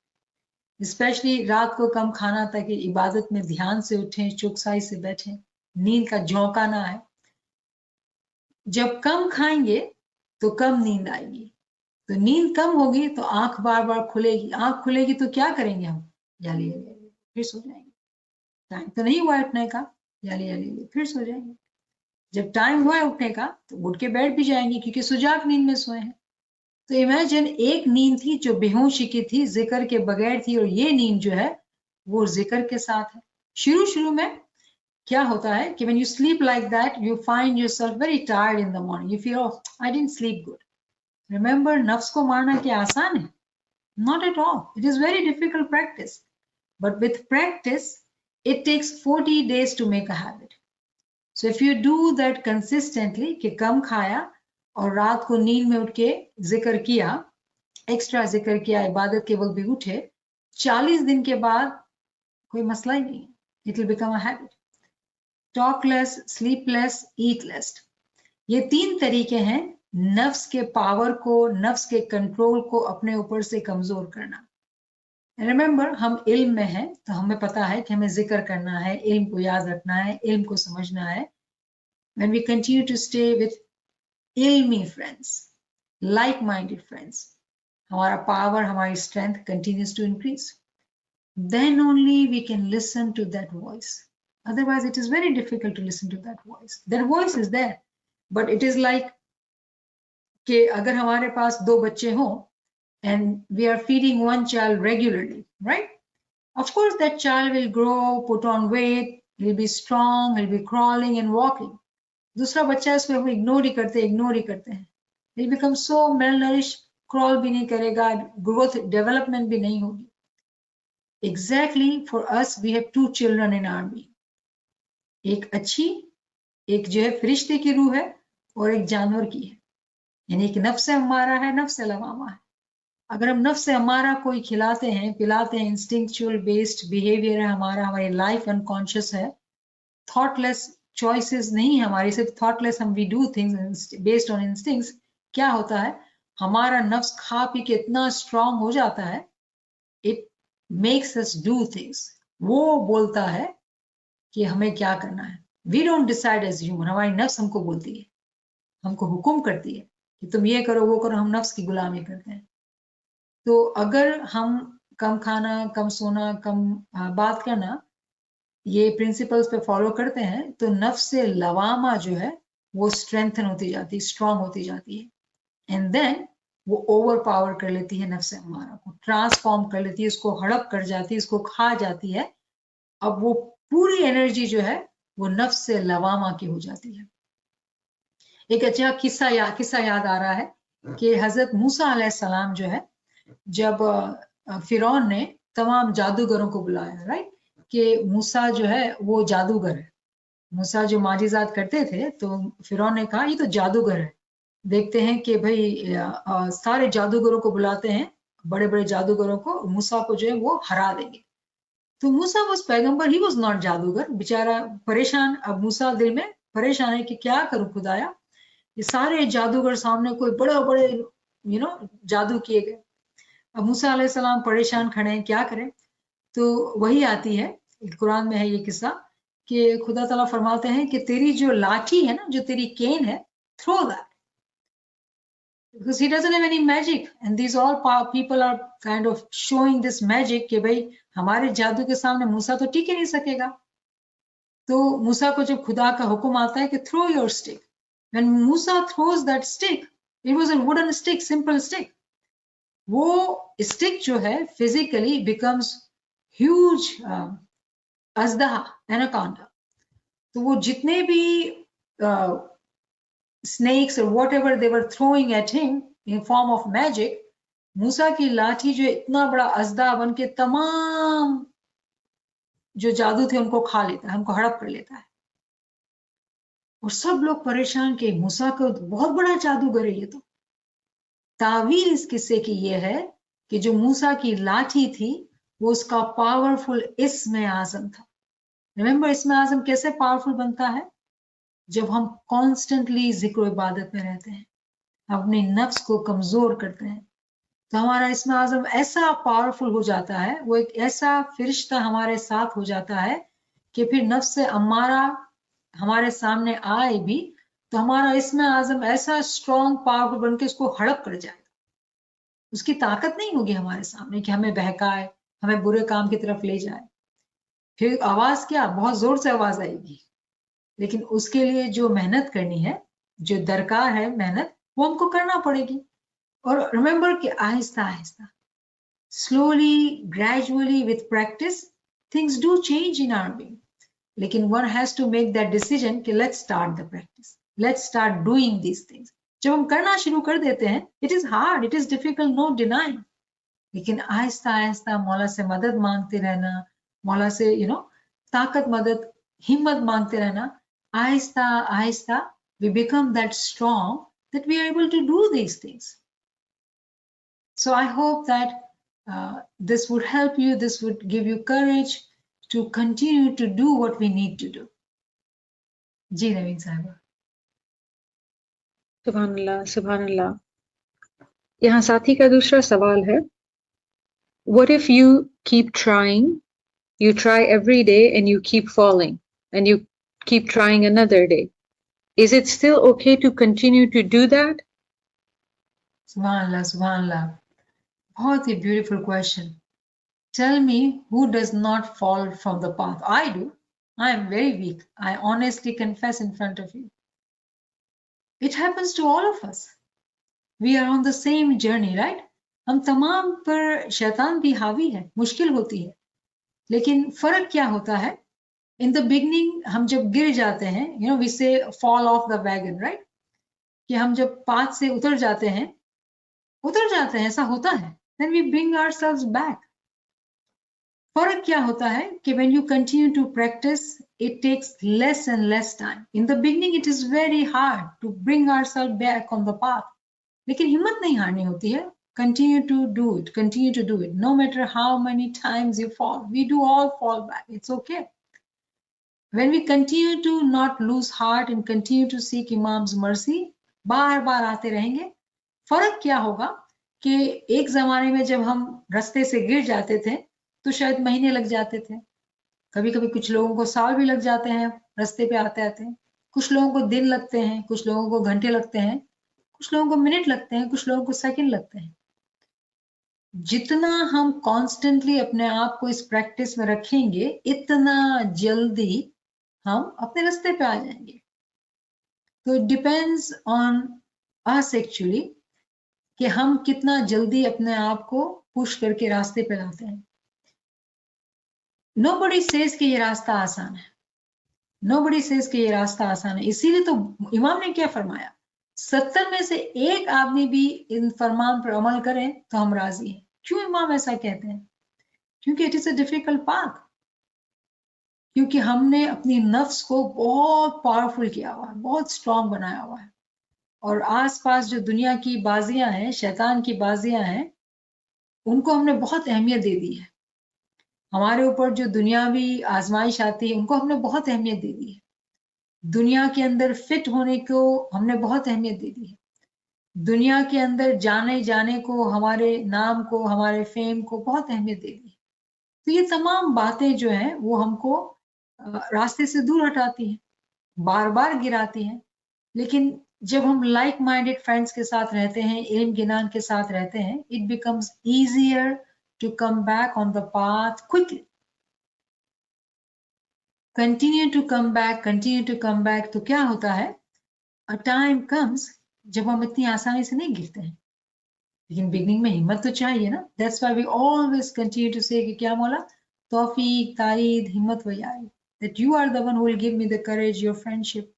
Especially रात को कम खाना ताकि इबादत में ध्यान से उठें, चौकसाई से बैठें, नींद का झोंका ना आए। जब कम खाएंगे तो कम नींद आएगी, तो नींद कम होगी तो आंख बार बार खुलेगी, आंख खुलेगी तो क्या करेंगे हम? जाली फिर सो जाएंगे। टाइम तो नहीं हुआ उठने का, जाली फिर सो जाएंगे। जब टाइम हुआ है उठने का तो उठ के बैठ भी जाएंगे क्योंकि सुजाग नींद में सोए हैं। तो इमेजिन एक नींद थी जो बेहोशी की थी, जिक्र के बगैर थी, और ये नींद जो है वो जिक्र के साथ है। शुरू में क्या होता है कि when you sleep like that you find yourself very tired in the morning, you feel oh I didn't sleep good. Remember, नफ्स को मारना क्या आसान है? Not at all. It is very difficult practice, but with practice it takes 40 days to make a habit. So if you do that consistently कि कम खाया और रात को नींद में उठ के जिक्र किया, एक्स्ट्रा जिक्र किया, इबादत के वक्त भी उठे, 40 दिन के बाद कोई मसला ही नहीं, it will become a habit. Talk less, sleep less, eat less, ये 3 तरीके हैं नफ्स के पावर को, नफ्स के कंट्रोल को अपने ऊपर से कमजोर करना। रिमेंबर, हम इल्म में हैं तो हमें पता है कि हमें जिक्र करना है, इल्म को याद रखना है, इल्म को समझना है। When we continue to stay with ilmi friends, like-minded friends, हमारा power, हमारी strength continues to increase. Then only we can listen to that voice. Otherwise, it is very difficult to listen to that voice. That voice is there, but it is like कि अगर हमारे पास 2 बच्चे हों and we are feeding one child regularly, right? Of course, that child will grow, put on weight, he'll be strong, he'll be crawling and walking. दूसरा बच्चा इसको हम ignore ही करते हैं। He'll become so malnourished, crawl भी नहीं करेगा, growth, development भी नहीं होगी। Exactly, for us, we have 2 children in our being. एक अच्छी, एक जो है फरिश्ते की रूह है, और एक जानवर की है। यानी कि नफ्स हमारा है, नफ्स लवामा है। अगर हम नफ्स हमारा कोई खिलाते हैं, पिलाते हैं, इंस्टिंक्चुअल बेस्ड बिहेवियर है हमारा, हमारी लाइफ अनकॉन्शियस है, थॉटलेस चॉइसेस नहीं हमारी, सिर्फ थॉटलेस हम we do things based on instincts, क्या होता है, हमारा नफ्स खा पी के इतना स्ट्रांग हो जाता है, it makes us do things. वो बोलता है कि हमें क्या करना है। We don't decide as human, हमारी नफ्स हमको बोलती है, हमको हुक्म करती है कि तुम ये करो, वो करो, हम नफ्स की गुलामी करते हैं। तो अगर हम कम खाना, कम सोना, कम बात करना, ये प्रिंसिपल्स पे फॉलो करते हैं, तो नफ्स से लवामा जो है वो स्ट्रेंथन होती जाती है, स्ट्रांग होती जाती है, एंड देन वो ओवर पावर कर लेती है नफ्स हमारा को, ट्रांसफॉर्म कर लेती है, इसको हड़प कर जाती है, इसको खा जाती है। अब वो पूरी एनर्जी जो है वो नफ्स से लवामा की हो जाती है। एक अच्छा किस्सा याद आ रहा है कि हजरत मूसा अलैहिस्सलाम जो है, जब फिरौन ने तमाम जादूगरों को बुलाया, राइट, कि मूसा जो है वो जादूगर है। मूसा जो माजिज़ात करते थे, तो फिरौन ने कहा ये तो जादूगर है, देखते हैं कि भाई सारे जादूगरों को बुलाते हैं, बड़े बड़े जादूगरों को, मूसा को जो है वो हरा देंगे। तो मूसा वाज पैगंबर, ही वाज नॉट जादूगर, बेचारा परेशान। अब मूसा दिल में परेशान है कि क्या करूं खुदाया, ये सारे जादूगर सामने कोई बड़े जादू किए गए। अब मूसा अलैहिस्सलाम परेशान खड़े हैं, क्या करें। तो वही आती है, कुरान में है ये किस्सा कि खुदा ताला फरमाते हैं कि तेरी जो लाठी है ना, जो तेरी केन है, throw that, because he doesn't have any magic, and these all people are kind of showing this magic कि भाई हमारे जादू के सामने मूसा तो टिक ही नहीं सकेगा। तो मूसा को जब खुदा का हुक्म आता है कि throw your stick, when Musa throws that stick, it was a wooden stick, simple stick, वो स्टिक जो है physically becomes huge अज़दहा, एनाकोंडा। तो वो जितने भी snakes or whatever they were throwing at him in form of magic, मूसा की लाठी जो इतना बड़ा अज़दा बन के तमाम जो जादू थे उनको खा लेता है, हमको हड़प कर लेता है। और सब लोग परेशान कि मूसा को बहुत बड़ा जादूगर है ये तो। तावील इस किस्से की ये है कि जो मूसा की लाठी थी वो उसका पावरफुल इस्म आजम था। रिमेंबर इस्म आजम कैसे पावरफुल बनता है? जब हम कॉन्स्टेंटली जिक्र इबादत में रहते हैं, अपने नफ्स को कमजोर करते हैं, तो हमारा इस्म आजम ऐसा पावरफुल हो जाता है, वो एक ऐसा फरिश्ता हमारे साथ हो जाता है कि फिर नफ्स से अम्मारा हमारे सामने आए भी तो हमारा इस्म आजम ऐसा स्ट्रॉन्ग पावरफुल बन के उसको हड़प कर जाएगा। उसकी ताकत नहीं होगी हमारे सामने कि हमें बहकाए, हमें बुरे काम की तरफ ले जाए। फिर आवाज क्या, बहुत जोर से आवाज आएगी, लेकिन उसके लिए जो मेहनत करनी है, जो दरकार है मेहनत, वो हमको करना पड़ेगी। और रिमेंबर कि Aahista Aahista, slowly, gradually, with practice, things do change in our being. लेकिन one has to make that decision कि let's start the practice, let's start doing these things. जब हम करना शुरू कर देते हैं, it is hard, it is difficult, no denying. लेकिन आहिस्ता आहिस्ता मौला से मदद मांगते रहना, मौला से ताकत, मदद, हिम्मत मांगते रहना, Aahista Aahista we become that strong that we are able to do these things. So I hope that this would help you, this would give you courage to continue to do what we need to do. जी नवीन साहिबा। सुभान अल्लाह, सुभान अल्लाह। यहाँ साथी का दूसरा सवाल है, what if you keep trying, you try every day and you keep falling and you keep trying another day, is it still okay to continue to do that? सुभान अल्लाह, सुभान अल्लाह। बहुत ही beautiful question. Tell me, who does not fall from the path? I do. I am very weak. I honestly confess in front of you. It happens to all of us. We are on the same journey, right? हम तमाम पर शैतान भी हावी है, मुश्किल होती है, लेकिन फर्क क्या होता है? In the beginning, हम जब गिर जाते हैं, we say fall off the wagon, right? कि हम जब पाथ से उतर जाते हैं, ऐसा होता है, then we bring ourselves back. फर्क क्या होता है कि when you continue to practice, it takes less and less time. In the beginning, it is very hard to bring ourselves back on the path. लेकिन हिम्मत नहीं हारनी होती है. Continue to do it. Continue to do it. No matter how many times you fall, we do all fall back. It's okay. When we continue to not lose heart and continue to seek Imam's mercy, बार बार आते रहेंगे. फर्क क्या होगा कि एक जमाने में जब हम रास्ते से गिर जाते थे तो शायद महीने लग जाते थे, कभी कभी कुछ लोगों को साल भी लग जाते हैं रास्ते पे आते आते, कुछ लोगों को दिन लगते हैं, कुछ लोगों को घंटे लगते हैं, कुछ लोगों को मिनट लगते हैं, कुछ लोगों को सेकंड लगते हैं. जितना हम कॉन्स्टेंटली अपने आप को इस प्रैक्टिस में रखेंगे, इतना जल्दी हम अपने रास्ते पे आ जाएंगे. तो it depends on us actually कि हम कितना जल्दी अपने आप को पुश करके रास्ते पे लाते हैं. Nobody says कि ये रास्ता आसान है. Nobody says कि ये रास्ता आसान है. इसीलिए तो इमाम ने क्या फरमाया, 70 में से एक आदमी भी इन फरमान पर अमल करें तो हम राजी हैं. क्यों इमाम ऐसा कहते हैं? क्योंकि it is a difficult path. क्योंकि हमने अपनी नफ्स को बहुत पावरफुल किया हुआ है, बहुत स्ट्रांग बनाया हुआ है, और आसपास जो दुनिया की बाजियां हैं, शैतान की बाजियां हैं, उनको हमने बहुत अहमियत दे दी है. हमारे ऊपर जो दुनियावी आजमाइश आती है उनको हमने बहुत अहमियत दे दी है. दुनिया के अंदर फिट होने को हमने बहुत अहमियत दे दी है. दुनिया के अंदर जाने को, हमारे नाम को, हमारे फेम को बहुत अहमियत दे दी है. तो ये तमाम बातें जो हैं वो हमको रास्ते से दूर हटाती हैं, बार बार गिराती हैं. लेकिन जब हम लाइक माइंडेड फ्रेंड्स के साथ रहते हैं, इल्म गिनान के साथ रहते हैं, it becomes easier to come back on the path quickly. Continue to come back, continue to come back. तो क्या होता है, a time comes जब हम इतनी आसानी से नहीं गिरते हैं, लेकिन बिगनिंग में हिम्मत तो चाहिए ना. That's why we always continue to say कि क्या मौला, तौफीक, तारीद, हिम्मत व यारी, that you are the one who will give me the courage, your friendship,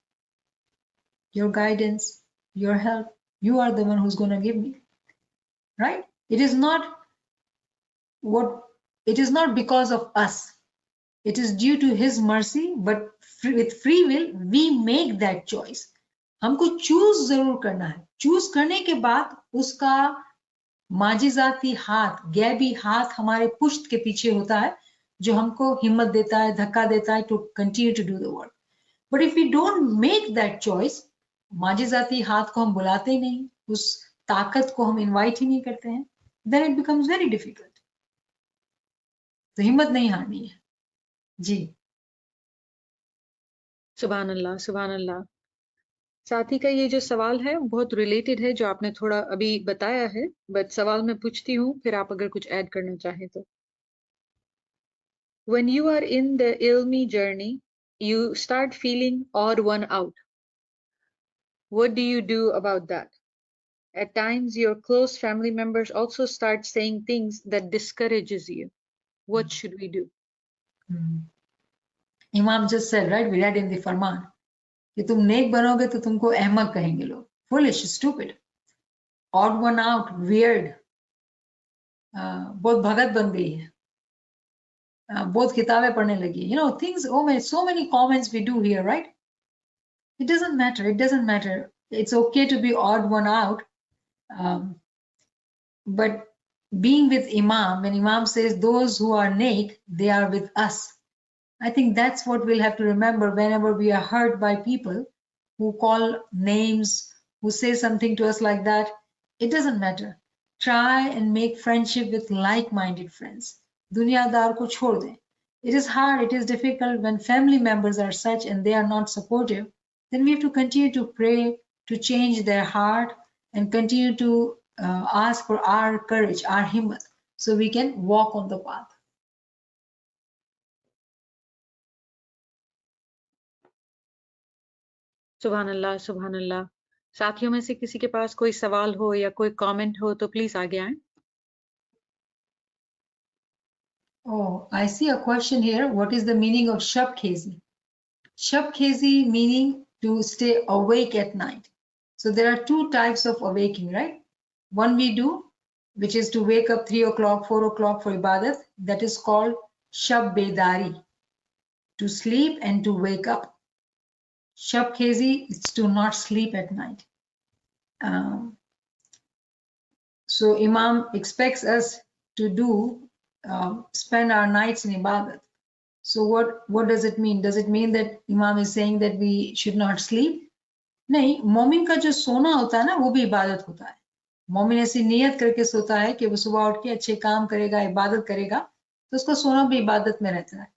your guidance, your help. You are the one who's going to give me, right? It is not because of us. It is due to his mercy, but with free will we make that choice. हमको choose जरूर करना है. Choose करने के बाद उसका माजिजाती हाथ, गैबी हाथ हमारे पुश्त के पीछे होता है, जो हमको हिम्मत देता है, धक्का देता है to continue to do the work. But if we don't make that choice, माजिजाती हाथ को हम बुलाते ही नहीं, उस ताकत को हम इनवाइट ही नहीं करते हैं, then it becomes very difficult. तो हिम्मत नहीं हारनी है. जी. सुभान अल्लाह, सुभान अल्लाह. साथी का ये जो सवाल है बहुत रिलेटेड है, जो आपने थोड़ा अभी बताया है, बट सवाल मैं पूछती हूँ, फिर आप अगर कुछ ऐड करना चाहें तो. When you are in the ilmi journey, you start feeling odd one out. What do you do about that? At times, your close family members also start saying things that discourages you. What should we do? Imam just said, right? We read in the Farman कि तुम नेक बनोगे तो तुमको अहमक कहेंगे लोग, foolish, stupid, odd one out, weird, बहुत भगत बन गई है, बहुत किताबें पढ़ने लगी, you know, things, oh man, so many comments we do here, right? It doesn't matter. It doesn't matter. It's okay to be odd one out, but being with Imam, when Imam says those who are neck, they are with us. I think that's what we'll have to remember whenever we are hurt by people who call names, who say something to us like that. It doesn't matter. Try and make friendship with like-minded friends. Dunyadar ko chhod dein. It is hard, it is difficult when family members are such and they are not supportive. Then we have to continue to pray to change their heart and continue to ask for our courage, our himmat, so we can walk on the path. सुभान अल्लाह, सुभान अल्लाह. साथियों में से किसी के पास कोई सवाल हो या कोई कमेंट हो तो प्लीज आगे आएं. Oh, I see a question here. What is the meaning of Shab Khezi? Shab Khezi meaning to stay awake at night. So there are two types of awaking, right? One we do, which is to wake up 3 o'clock, 4 o'clock for ibadat. That is called Shab Bedari, to sleep and to wake up. Shab Khezi is to not sleep at night. So Imam expects us to do, spend our nights in ibadat. So what does it mean? Does it mean that Imam is saying that we should not sleep? नहीं, मोमिन का जो सोना होता है ना, वो भी इबादत होता है. मोमिन ऐसी नियत करके सोता है कि वो सुबह उठ के अच्छे काम करेगा, इबादत करेगा, तो उसका सोना भी इबादत में रहता है.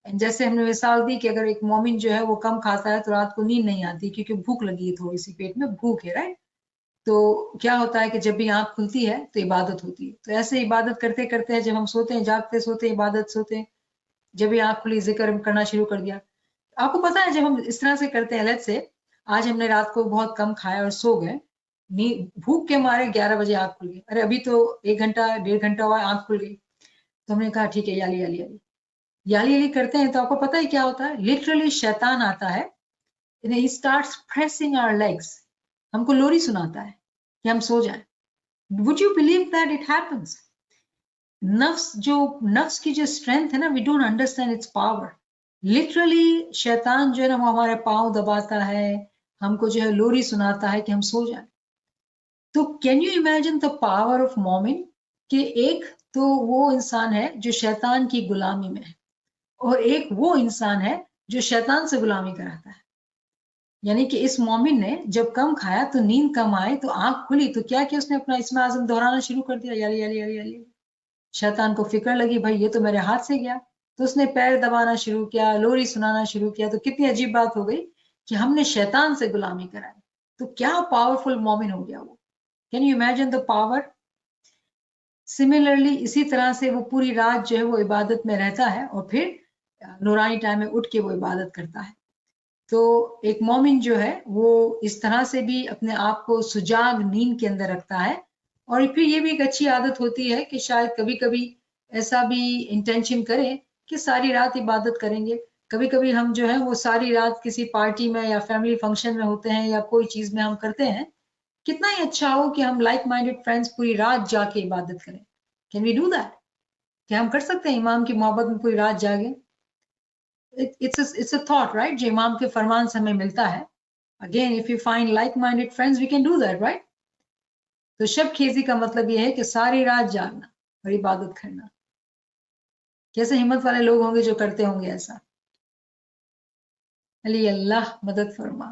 जैसे हमने मिसाल दी कि अगर एक मोमिन जो है वो कम खाता है तो रात को नींद नहीं आती क्योंकि भूख लगी है, थोड़ी सी पेट में भूख है, राइट? तो क्या होता है कि जब भी आंख खुलती है तो इबादत होती है. तो ऐसे इबादत करते करते हैं, जब हम सोते हैं, जागते सोते हैं, इबादत सोते हैं, जब भी आंख खुली जिक्र करना शुरू कर दिया. आपको पता है जब हम इस तरह से करते हैं, लेट्स से आज हमने रात को बहुत कम खाया और सो गए, भूख के मारे 11 बजे आंख खुल गई, अरे अभी तो 1 घंटा 1.5 घंटा हुआ आंख खुल गई, तो हमने कहा ठीक है याली याली याली याली याली करते हैं. तो आपको पता है क्या होता है? लिटरली शैतान आता है, he starts pressing our legs, हमको लोरी सुनाता है कि हम सो जाएं. Would you believe that it happens? नफ्स की जो स्ट्रेंथ है ना, we don't understand its power. Literally शैतान जो है ना, वो हमारे पाँव दबाता है, हमको जो है लोरी सुनाता है कि हम सो जाएं. तो can you imagine the power of मोमिन, कि एक तो वो इंसान है जो शैतान की गुलामी में है, और एक वो इंसान है जो शैतान से गुलामी कराता है. यानी कि इस मोमिन ने जब कम खाया तो नींद कम आई, तो आंख खुली तो क्या किया उसने? अपना इस्म आज़म दोहराना शुरू कर दिया, याली याली याली याली. शैतान को फिक्र लगी, भाई ये तो मेरे हाथ से गया, तो उसने पैर दबाना शुरू किया, लोरी सुनाना शुरू किया. तो कितनी अजीब बात हो गई कि हमने शैतान से गुलामी कराई. तो क्या पावरफुल मोमिन हो गया वो. Can you imagine the power? Similarly इसी तरह से वो पूरी रात जो है वो इबादत में रहता है और फिर नूरानी टाइम में उठ के वो इबादत करता है. तो एक मोमिन जो है वो इस तरह से भी अपने आप को सुजाग नींद के अंदर रखता है. और फिर ये भी एक अच्छी आदत होती है कि शायद कभी कभी ऐसा भी इंटेंशन करें कि सारी रात इबादत करेंगे. कभी कभी हम जो है वो सारी रात किसी पार्टी में या फैमिली फंक्शन में होते हैं या कोई चीज में हम करते हैं. कितना ही अच्छा हो कि हम लाइक माइंडेड फ्रेंड्स पूरी रात जाके इबादत करें. Can we do that? क्या हम कर सकते हैं इमाम की मोहब्बत में पूरी रात जागे? it's a thought, right? جو امام کے فرمان سے ہمیں ملتا ہے. Again, if you find like-minded friends, we can do that, right? تو شب خیزی کا مطلب یہ ہے کہ ساری رات جاگنا اور عبادت کرنا. کیسے ہمت والے لوگ ہوں گے جو کرتے ہوں گے ایسا؟ علی اللہ مدد فرما.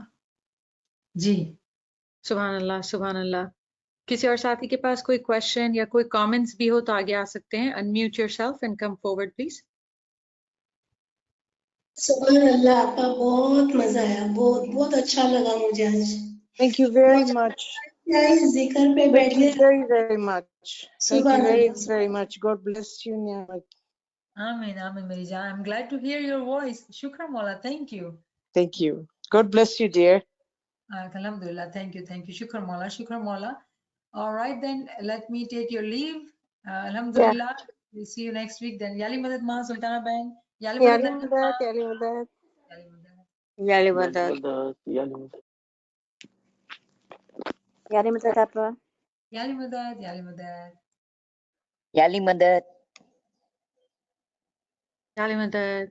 جی سبحان اللہ سبحان اللہ. کسی اور ساتھی کے پاس کوئی کوشچن یا کوئی کامنٹس بھی ہو تو آگے آ سکتے ہیں. Unmute your self and come forward please. سبحان اللہ آپ کا بہت مزہ آیا. بہت بہت اچھا لگا مجھے آج. Thank you very much. ذکر پہ Thank بیٹھ you کے. very, very much. Thank you سبحان very, Allah. very much. God bless you, Niamat. آمین آمین میری جان. I'm glad to hear your voice. شکر مولا. Thank you. Thank you. God bless you, dear. Alhamdulillah. Thank you. شکر مولا. شکر مولا. All right then, let me take your leave. Alhamdulillah. We'll see you next week then. Yali madad ma Sultana Bang. Yali madad Yali Latif ma. Madad, Yali Madad, Yali madad. Yali Madad. Yali Madad Appa. Yali madad. Yali madad. Yali Madad. Yali Madad.